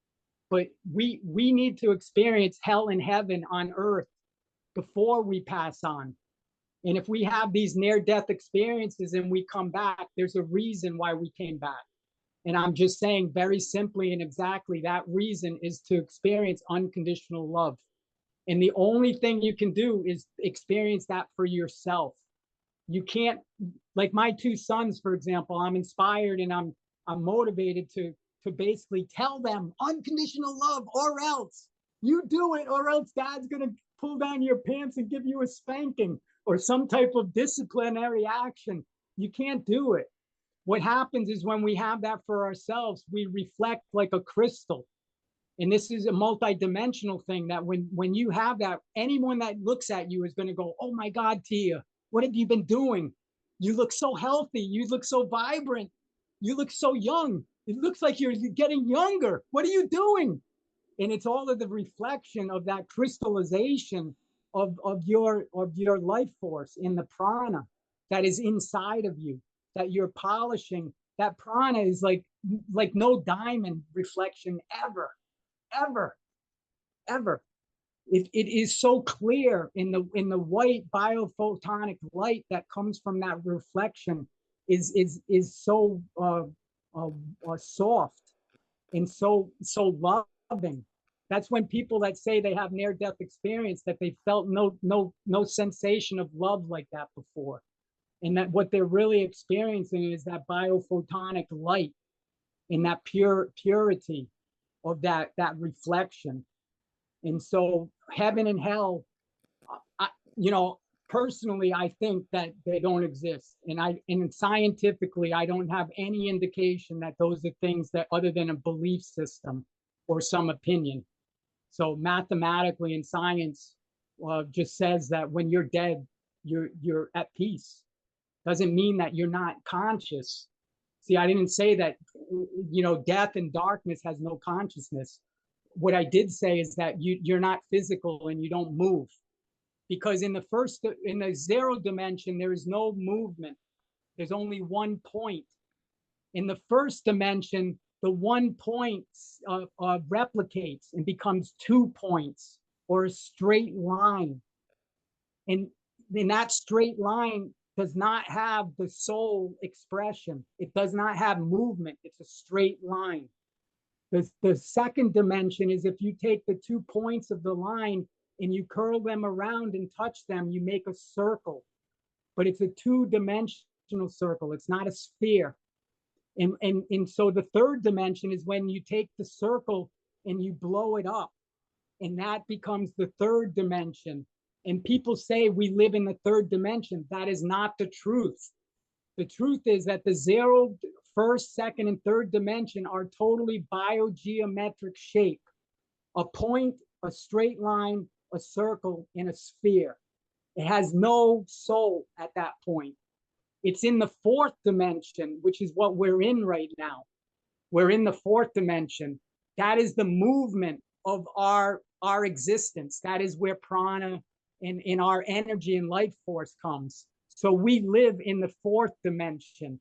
But we need to experience hell and heaven on earth before we pass on. And if we have these near death experiences and we come back, there's a reason why we came back. And I'm just saying very simply and exactly that reason is to experience unconditional love. And the only thing you can do is experience that for yourself. You can't, like my two sons, for example, I'm inspired and I'm motivated to basically tell them unconditional love, or else you do it, or else dad's going to pull down your pants and give you a spanking or some type of disciplinary action. You can't do it. What happens is when we have that for ourselves, we reflect like a crystal. And this is a multi-dimensional thing that when you have that, anyone that looks at you is going to go, oh my God, Tia, what have you been doing? You look so healthy. You look so vibrant. You look so young. It looks like you're getting younger. What are you doing? And it's all of the reflection of that crystallization of your life force in the prana that is inside of you, that you're polishing. That prana is like no diamond reflection ever, ever. It is so clear in the white biophotonic light that comes from that reflection is so soft and so loving. That's when people that say they have near death experience that they felt no sensation of love like that before, and that what they're really experiencing is that biophotonic light and that purity of that reflection. And so heaven and hell, I, personally, I think that they don't exist. And scientifically, I don't have any indication that those are things that other than a belief system or some opinion. So mathematically in science just says that when you're dead, you're at peace. Doesn't mean that you're not conscious. See, I didn't say that, death and darkness has no consciousness. What I did say is that you're not physical and you don't move, because in the zero dimension, there is no movement. There's only one point. In the first dimension, the one point replicates and becomes 2 points or a straight line. And in that straight line does not have the soul expression. It does not have movement. It's a straight line. The second dimension is if you take the 2 points of the line and you curl them around and touch them, you make a circle. But it's a 2-dimensional circle. It's not a sphere. And so the third dimension is when you take the circle and you blow it up. And that becomes the third dimension. And people say we live in the third dimension. That is not the truth. The truth is that the zero, first, second, and third dimension are totally biogeometric shape. A point, a straight line, a circle, and a sphere. It has no soul at that point. It's in the fourth dimension, which is what we're in right now. We're in the fourth dimension. That is the movement of our existence. That is where prana and in our energy and life force comes. So we live in the fourth dimension.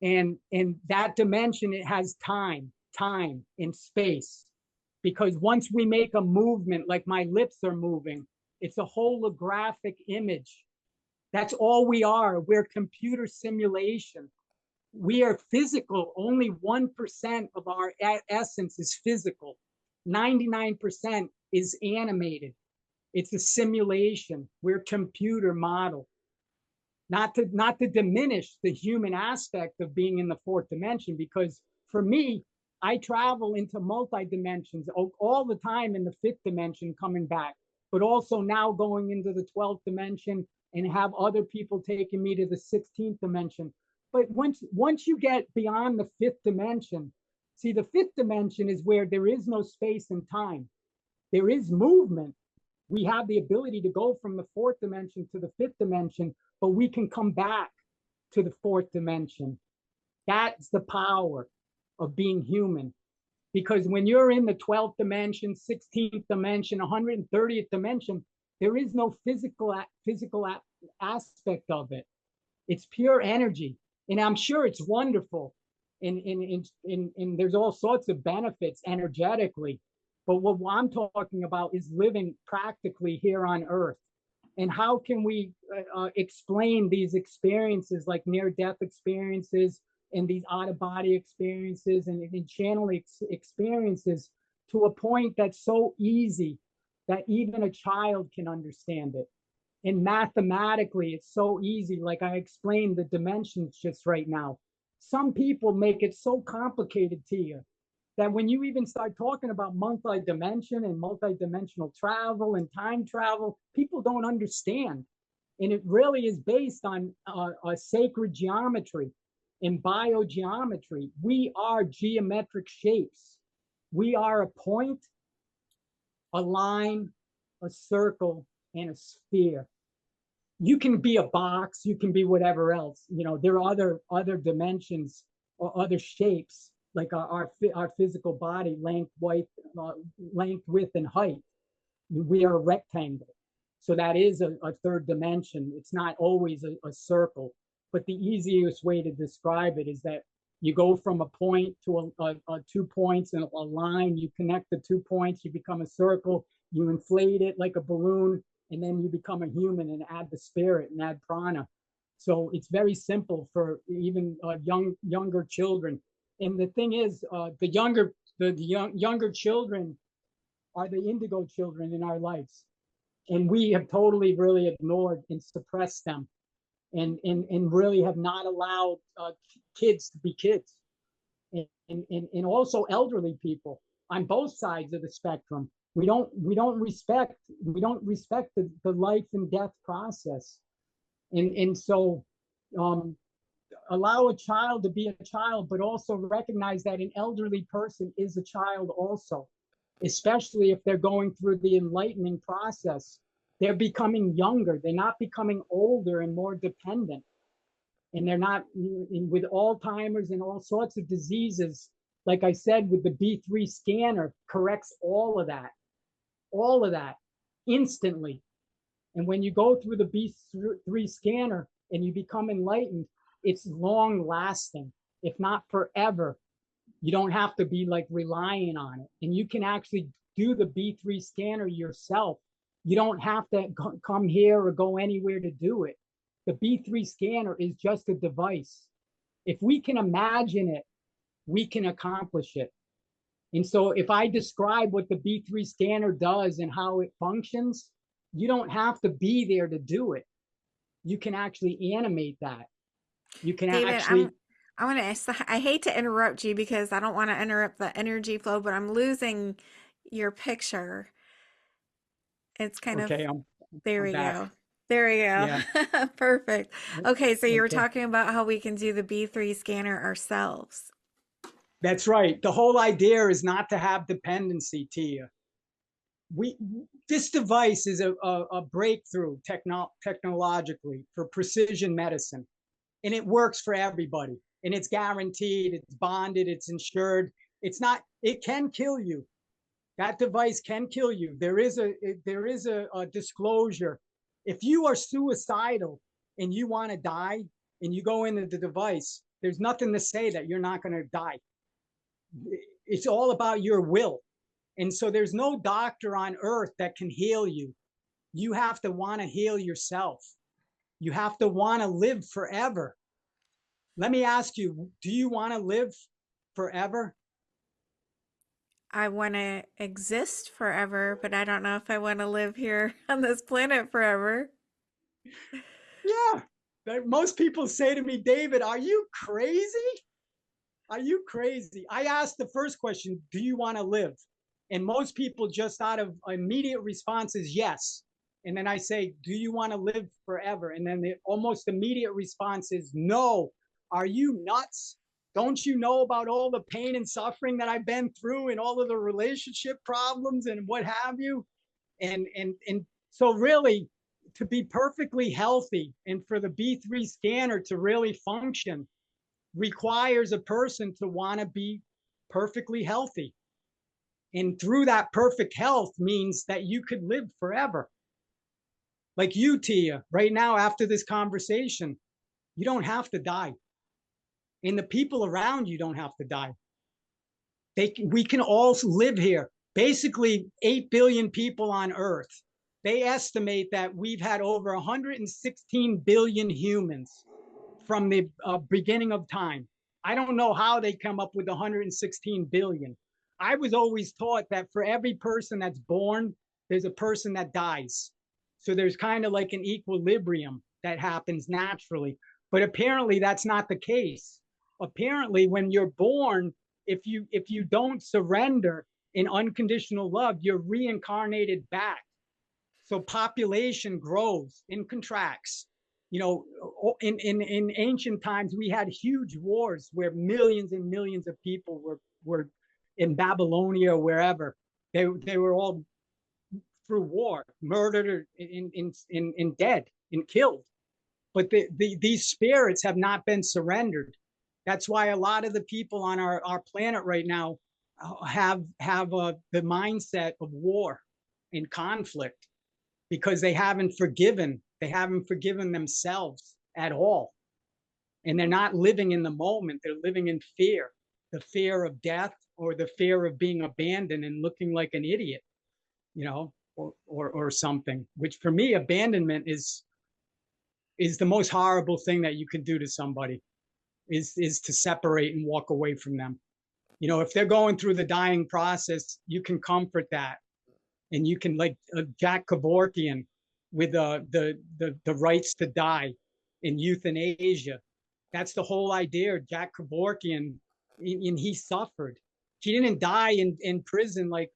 And that dimension, it has time and space. Because once we make a movement, like my lips are moving, it's a holographic image. That's all we are. We're computer simulation. We are physical. Only 1% of our essence is physical. 99% is animated. It's a simulation. We're computer model. Not to diminish the human aspect of being in the fourth dimension, because for me, I travel into multi dimensions all the time in the fifth dimension coming back, but also now going into the 12th dimension and have other people taking me to the 16th dimension. But once you get beyond the fifth dimension, see, the fifth dimension is where there is no space and time. There is movement. We have the ability to go from the fourth dimension to the fifth dimension, but we can come back to the fourth dimension. That's the power of being human. Because when you're in the 12th dimension, 16th dimension, 130th dimension, there is no physical aspect of it. It's pure energy. And I'm sure it's wonderful. And there's all sorts of benefits energetically. But what I'm talking about is living practically here on Earth. And how can we explain these experiences, like near-death experiences and these out-of-body experiences and channeling experiences, to a point that's so easy that even a child can understand it? And mathematically, it's so easy. Like I explained the dimensions just right now. Some people make it so complicated to you that when you even start talking about multi-dimension and multi-dimensional travel and time travel, people don't understand. And it really is based on a sacred geometry and biogeometry. We are geometric shapes. We are a point, a line, a circle, and a sphere. You can be a box, you can be whatever else. You know, there are other dimensions or other shapes, like our physical body, length, width, and height. We are a rectangle. So that is a third dimension. It's not always a circle. But the easiest way to describe it is that you go from a point to a 2 points and a line. You connect the 2 points, you become a circle. You inflate it like a balloon, and then you become a human and add the spirit and add prana. So it's very simple for even younger children. And the thing is, the younger children are the indigo children in our lives, and we have totally really ignored and suppressed them, and really have not allowed kids to be kids, and also elderly people on both sides of the spectrum. We don't respect the life and death process, and so allow a child to be a child, but also recognize that an elderly person is a child also, especially if they're going through the enlightening process. They're becoming younger. They're not becoming older and more dependent. And they're not with Alzheimer's and all sorts of diseases. Like I said, with the B3 scanner, corrects all of that instantly. And when you go through the B3 scanner and you become enlightened, it's long lasting, if not forever. You don't have to be like relying on it. And you can actually do the B3 scanner yourself. You don't have to come here or go anywhere to do it. The B3 scanner is just a device. If we can imagine it, we can accomplish it. And so if I describe what the B3 scanner does and how it functions, you don't have to be there to do it. You can actually animate that. You can David, actually. I want to ask, I hate to interrupt you because I don't want to interrupt the energy flow, but I'm losing your picture. It's kind of, Okay, There I'm we back. go. There we Yeah. go. Perfect. Okay, so you were Okay. talking about how we can do the B3 scanner ourselves. That's right. The whole idea is not to have dependency, Tia. We This device is a breakthrough technologically for precision medicine, and it works for everybody. And it's guaranteed. It's bonded. It's insured. It's not. It can kill you. That device can kill you. There is a disclosure. If you are suicidal and you want to die and you go into the device, there's nothing to say that you're not going to die. It's all about your will. And so there's no doctor on earth that can heal you. You have to want to heal yourself. You have to want to live forever. Let me ask you, do you want to live forever? I want to exist forever, but I don't know if I want to live here on this planet forever. Yeah. Most people say to me, David, are you crazy? Are you crazy? I asked the first question, do you want to live? And most people just out of immediate response is yes. And then I say, do you want to live forever? And then the almost immediate response is no. Are you nuts? Don't you know about all the pain and suffering that I've been through and all of the relationship problems and what have you? And so really, to be perfectly healthy and for the B3 scanner to really function requires a person to want to be perfectly healthy. And through that perfect health means that you could live forever. Like you, Tia, right now, after this conversation, you don't have to die. And the people around you don't have to die. We can all live here. Basically, 8 billion people on Earth. They estimate that we've had over 116 billion humans from the beginning of time. I don't know how they come up with 116 billion. I was always taught that for every person that's born, there's a person that dies. So there's kind of like an equilibrium that happens naturally. But apparently that's not the case. Apparently, when you're born, if you don't surrender in unconditional love, you're reincarnated back. So population grows and contracts. You know, in ancient times, we had huge wars where millions and millions of people were in Babylonia or wherever. They were all through war, murdered and dead and killed. But these spirits have not been surrendered. That's why a lot of the people on our planet right now have the mindset of war and conflict because they haven't forgiven themselves at all, and they're not living in the moment. They're living in fear, the fear of death or the fear of being abandoned and looking like an idiot, or something. Which for me, abandonment is the most horrible thing that you can do to somebody, is to separate and walk away from them. If they're going through the dying process, you can comfort that, and you can, like Jack Kevorkian with the rights to die in euthanasia. That's the whole idea. Jack Kevorkian, and he suffered. He didn't die in prison like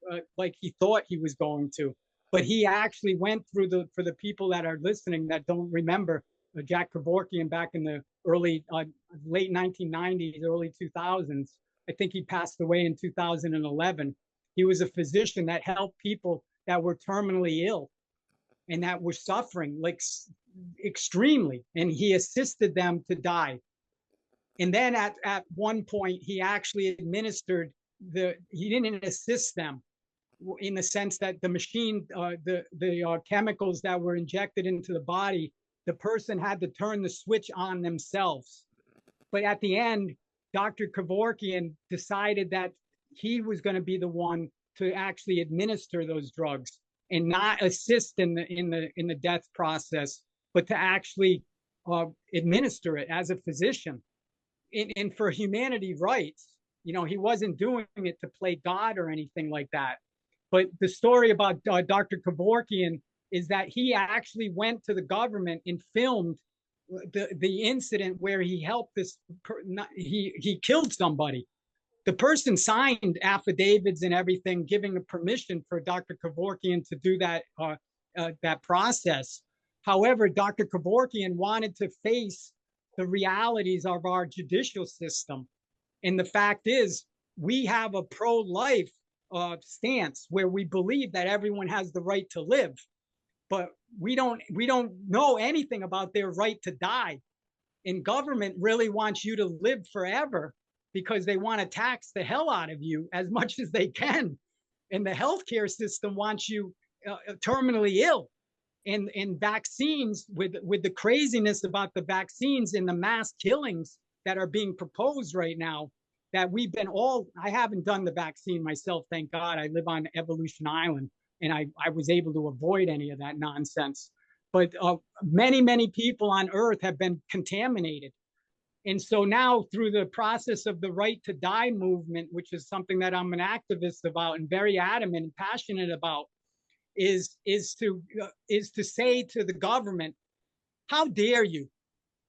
he thought he was going to, but he actually went through for the people that are listening that don't remember, Jack Kevorkian back in the late 1990s, early 2000s. I think he passed away in 2011. He was a physician that helped people that were terminally ill and that were suffering like extremely, and he assisted them to die. And then at one point, he actually administered he didn't assist them in the sense that the machine, the chemicals that were injected into the body, the person had to turn the switch on themselves. But at the end, Dr. Kevorkian decided that he was going to be the one to actually administer those drugs and not assist in the death process, but to actually administer it as a physician. And for humanity rights, he wasn't doing it to play God or anything like that. But the story about Dr. Kevorkian is that he actually went to the government and filmed the incident where he helped he killed somebody. The person signed affidavits and everything, giving a permission for Dr. Kevorkian to do that that process. However, Dr. Kevorkian wanted to face the realities of our judicial system. And the fact is, we have a pro-life stance where we believe that everyone has the right to live, but we don't know anything about their right to die. And government really wants you to live forever because they want to tax the hell out of you as much as they can. And the healthcare system wants you terminally ill. And vaccines, with the craziness about the vaccines and the mass killings that are being proposed right now, that we've been all, I haven't done the vaccine myself, thank God. I live on Evolution Island, and I was able to avoid any of that nonsense. But many people on Earth have been contaminated. And so now, through the process of the Right to Die movement, which is something that I'm an activist about and very adamant and passionate about, is to say to the government, how dare you?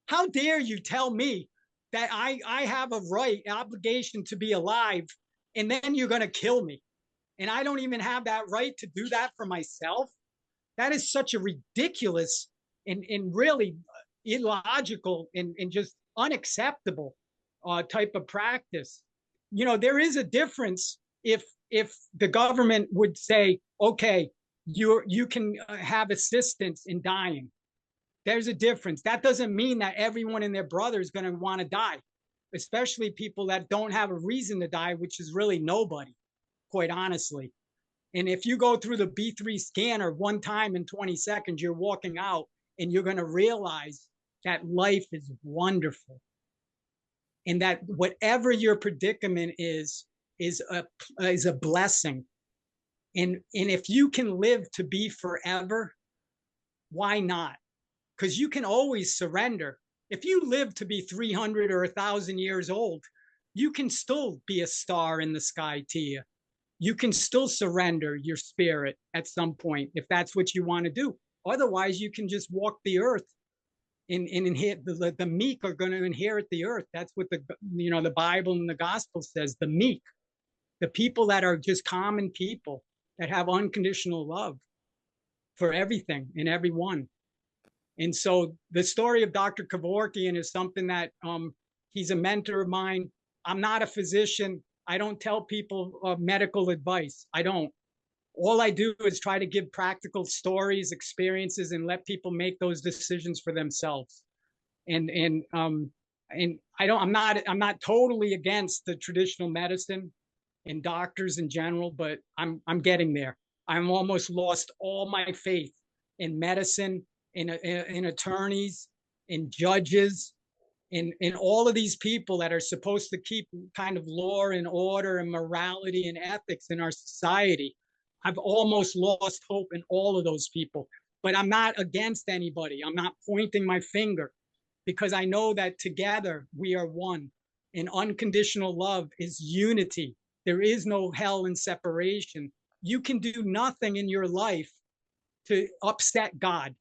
How dare you tell me that I have a right, obligation to be alive, and then you're going to kill me? And I don't even have that right to do that for myself? That is such a ridiculous and really illogical and just unacceptable type of practice. You know, there is a difference if the government would say, okay, you can have assistance in dying. There's a difference. That doesn't mean that everyone and their brother is going to want to die, especially people that don't have a reason to die, which is really nobody, quite honestly. And if you go through the B3 scanner one time in 20 seconds, you're walking out and you're going to realize that life is wonderful. And that whatever your predicament is a blessing. And if you can live to be forever, why not? Because you can always surrender. If you live to be 300 or 1,000 years old, you can still be a star in the sky to you. You can still surrender your spirit at some point if that's what you want to do. Otherwise, you can just walk the earth and inherit. The meek are going to inherit the earth. That's what the Bible and the gospel says. The meek, the people that are just common people that have unconditional love for everything and everyone. And so the story of Dr. Kevorkian is something that he's a mentor of mine. I'm not a physician. I don't tell people medical advice. I don't. All I do is try to give practical stories, experiences, and let people make those decisions for themselves. And I'm not totally against the traditional medicine and doctors in general, but I'm getting there. I'm almost lost all my faith in medicine, in attorneys, in judges, in all of these people that are supposed to keep kind of law and order and morality and ethics in our society. I've almost lost hope in all of those people, but I'm not against anybody. I'm not pointing my finger, because I know that together we are one, and unconditional love is unity. There is no hell and separation. You can do nothing in your life to upset God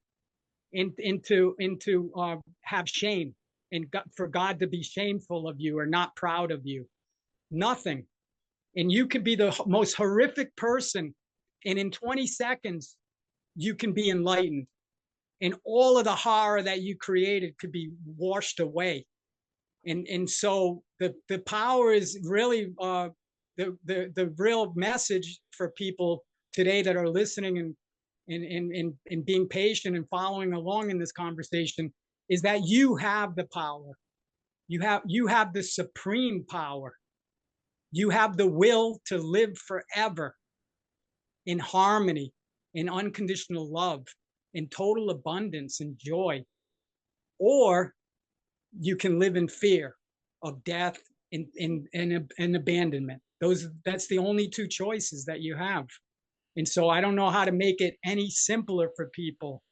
and to have shame, and for God to be shameful of you or not proud of you. Nothing. And you could be the most horrific person, and in 20 seconds, you can be enlightened. And all of the horror that you created could be washed away. And so the power is really the real message for people today that are listening and being patient and following along in this conversation, is that you have the power. You have the supreme power. You have the will to live forever in harmony, in unconditional love, in total abundance and joy. Or you can live in fear of death and abandonment. That's the only two choices that you have. And so I don't know how to make it any simpler for people.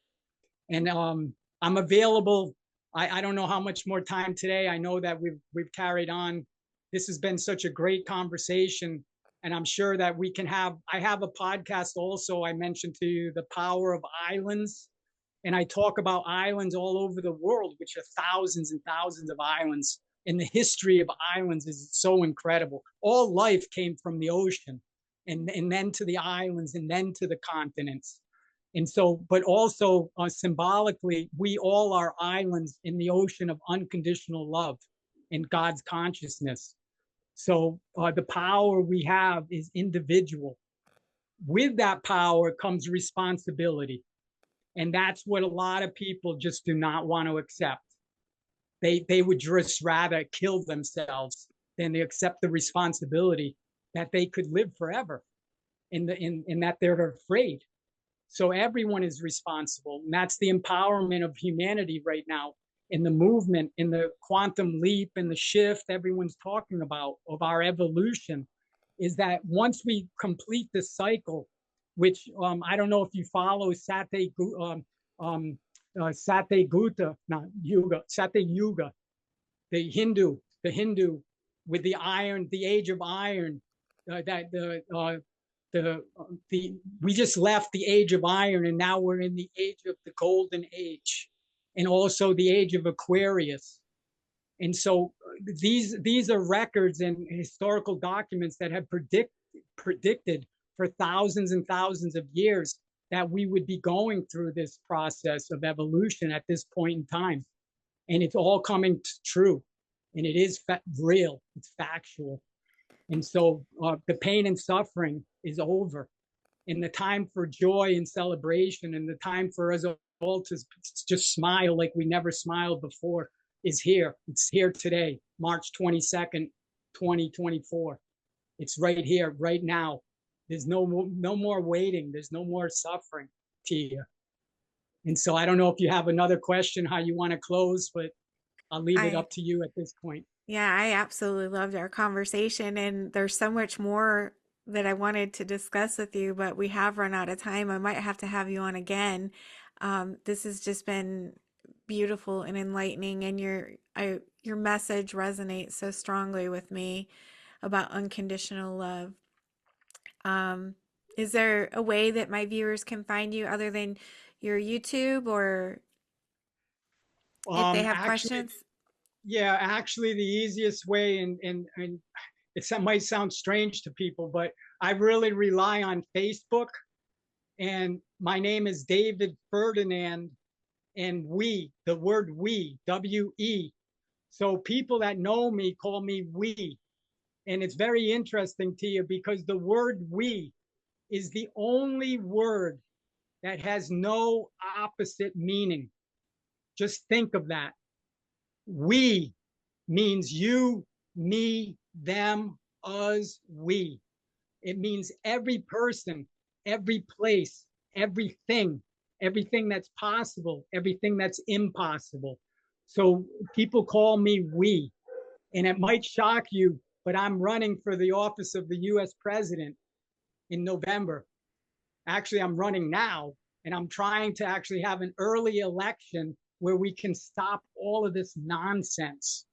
And I'm available. I don't know how much more time today. I know that we've carried on. This has been such a great conversation, and I'm sure that we can have. I have a podcast also. I mentioned to you the power of islands, and I talk about islands all over the world, which are thousands and thousands of islands. And the history of islands is so incredible. All life came from the ocean, and then to the islands, and then to the continents. And so, but also symbolically, we all are islands in the ocean of unconditional love and God's consciousness. So the power we have is individual. With that power comes responsibility. And that's what a lot of people just do not want to accept. They would just rather kill themselves than they accept the responsibility that they could live forever in that they're afraid. So everyone is responsible. And that's the empowerment of humanity right now in the movement, in the quantum leap, and the shift everyone's talking about of our evolution, is that once we complete the cycle, which I don't know if you follow Satya Gupta, not Yuga, Satya Yuga, the Hindu with the iron, the age of iron, that the we just left the age of iron and now we're in the age of the golden age, and also the age of Aquarius. And so these are records and historical documents that have predicted for thousands and thousands of years that we would be going through this process of evolution at this point in time. And it's all coming true, and it is real, it's factual. And so the pain and suffering is over, and the time for joy and celebration and the time for us all to just smile like we never smiled before is here. It's here today, March 22nd, 2024. It's right here, right now. There's no more waiting. There's no more suffering, Tia. And so I don't know if you have another question, how you want to close, but I'll leave it up to you at this point. Yeah, I absolutely loved our conversation, and there's so much more that I wanted to discuss with you, but we have run out of time. I might have to have you on again. This has just been beautiful and enlightening, and your message resonates so strongly with me about unconditional love. Um, is there a way that my viewers can find you other than your YouTube, or if they have Actually, questions? yeah, actually the easiest way, and it might sound strange to people, but I really rely on Facebook. And my name is David Ferdinand, and the word we, W-E. So people that know me call me we. And it's very interesting to you because the word we is the only word that has no opposite meaning. Just think of that. We means you, me, them, us, we. It means every person, every place, everything, everything that's possible, everything that's impossible. So people call me we, and it might shock you, but I'm running for the office of the US president in November. Actually, I'm running now, and I'm trying to actually have an early election where we can stop all of this nonsense.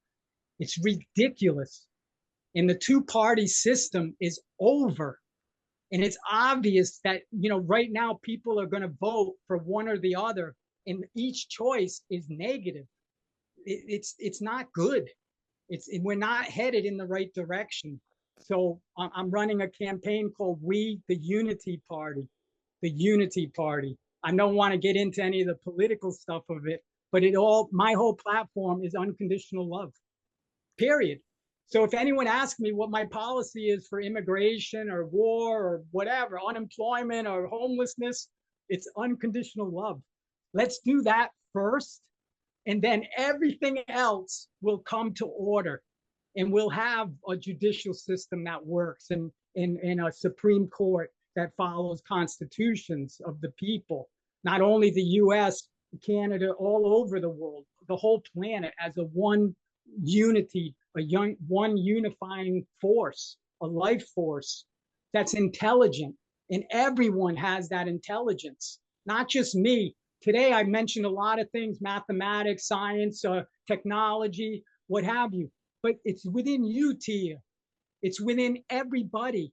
It's ridiculous. And the two-party system is over. And it's obvious that, right now people are going to vote for one or the other, and each choice is negative. It's not good. We're not headed in the right direction. So I'm running a campaign called We, the Unity Party. The Unity Party. I don't want to get into any of the political stuff of it, but my whole platform is unconditional love, period. So if anyone asks me what my policy is for immigration or war or whatever, unemployment or homelessness, it's unconditional love. Let's do that first, and then everything else will come to order. And we'll have a judicial system that works, and a Supreme Court that follows constitutions of the people, not only the US, Canada, all over the world, the whole planet as a one unity, one unifying force, a life force that's intelligent. And everyone has that intelligence, not just me. Today, I mentioned a lot of things, mathematics, science, technology, what have you. But it's within you, Tia. It's within everybody.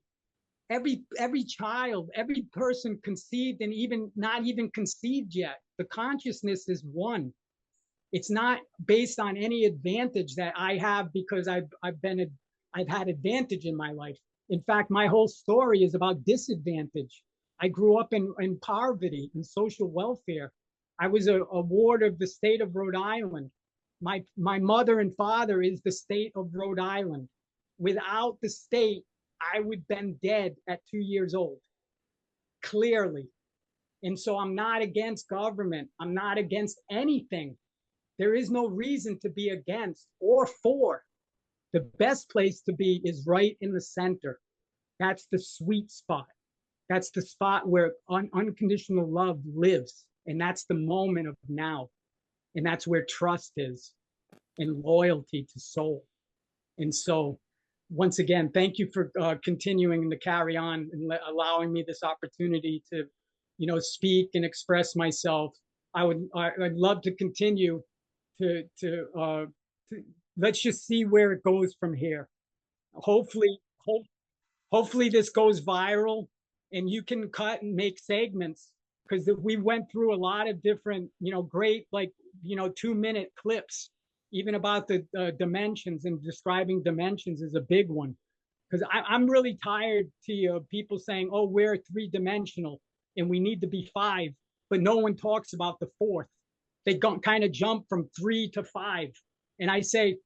Every child, every person conceived and even not even conceived yet. The consciousness is one. It's not based on any advantage that I have because I've had advantage in my life. In fact, my whole story is about disadvantage. I grew up in poverty and social welfare. I was a ward of the state of Rhode Island. My mother and father is the state of Rhode Island. Without the state, I would have been dead at 2 years old, clearly. And so I'm not against government. I'm not against anything. There is no reason to be against or for. The best place to be is right in the center. That's the sweet spot. That's the spot where unconditional love lives. And that's the moment of now. And that's where trust is and loyalty to soul. And so, once again, thank you for continuing to carry on and allowing me this opportunity to, speak and express myself. I'd love to continue to let's just see where it goes from here. Hopefully, hope, hopefully this goes viral and you can cut and make segments, because we went through a lot of different, great, like, 2-minute clips, even about the dimensions, and describing dimensions is a big one. Because I'm really tired of people saying, oh, we're 3-dimensional and we need to be 5, but no one talks about the 4th. They kind of jump from 3 to 5. And I say,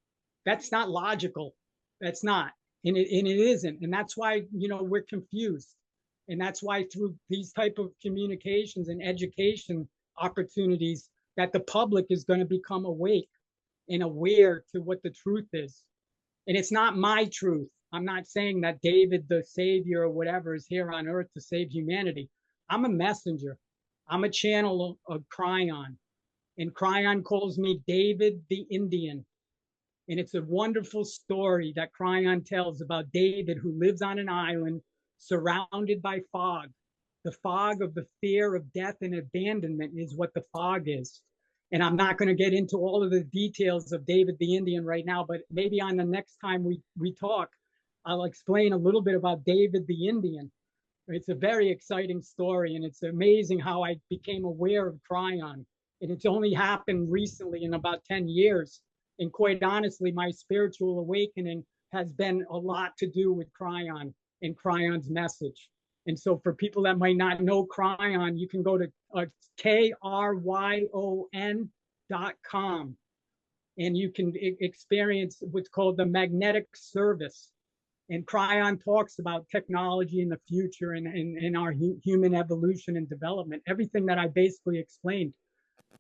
that's not logical. That's not. And it isn't. And that's why, we're confused. And that's why through these type of communications and education opportunities, that the public is going to become awake and aware to what the truth is. And it's not my truth. I'm not saying that David, the savior or whatever, is here on earth to save humanity. I'm a messenger. I'm a channel of Cryon. And Cryon calls me David the Indian. And it's a wonderful story that Cryon tells about David, who lives on an island surrounded by fog. The fog of the fear of death and abandonment is what the fog is. And I'm not going to get into all of the details of David the Indian right now, but maybe on the next time we talk, I'll explain a little bit about David the Indian. It's a very exciting story, and it's amazing how I became aware of Cryon. And it's only happened recently in about 10 years. And quite honestly, my spiritual awakening has been a lot to do with Cryon and Cryon's message. And so for people that might not know Cryon, you can go to kryon.com and you can experience what's called the magnetic service. And Cryon talks about technology in the future and our human evolution and development, everything that I basically explained.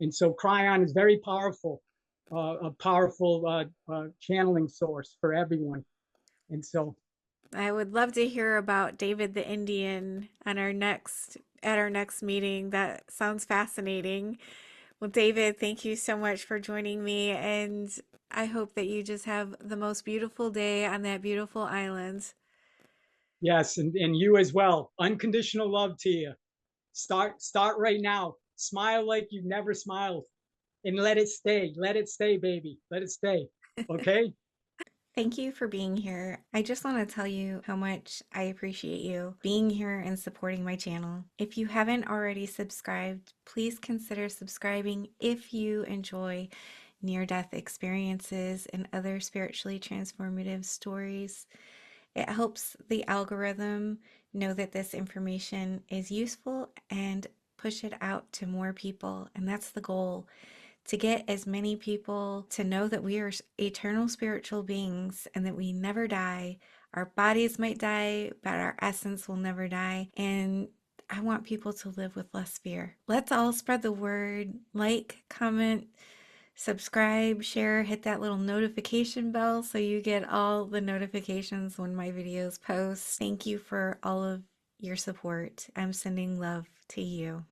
And so Cryon is very powerful, a powerful channeling source for everyone. And so I would love to hear about David the Indian on at our next meeting. That sounds fascinating. Well, David, thank you so much for joining me, and I hope that you just have the most beautiful day on that beautiful island. yes, and you as well. Unconditional love to you. Start right now. Smile like you've never smiled, and let it stay. Let it stay, baby. Let it stay. Okay? Thank you for being here. I just want to tell you how much I appreciate you being here and supporting my channel. If you haven't already subscribed, please consider subscribing if you enjoy near-death experiences and other spiritually transformative stories. It helps the algorithm know that this information is useful and push it out to more people. And that's the goal, to get as many people to know that we are eternal spiritual beings and that we never die. Our bodies might die, but our essence will never die. And I want people to live with less fear. Let's all spread the word. Like, comment, subscribe, share, hit that little notification bell so you get all the notifications when my videos post. Thank you for all of your support. I'm sending love to you.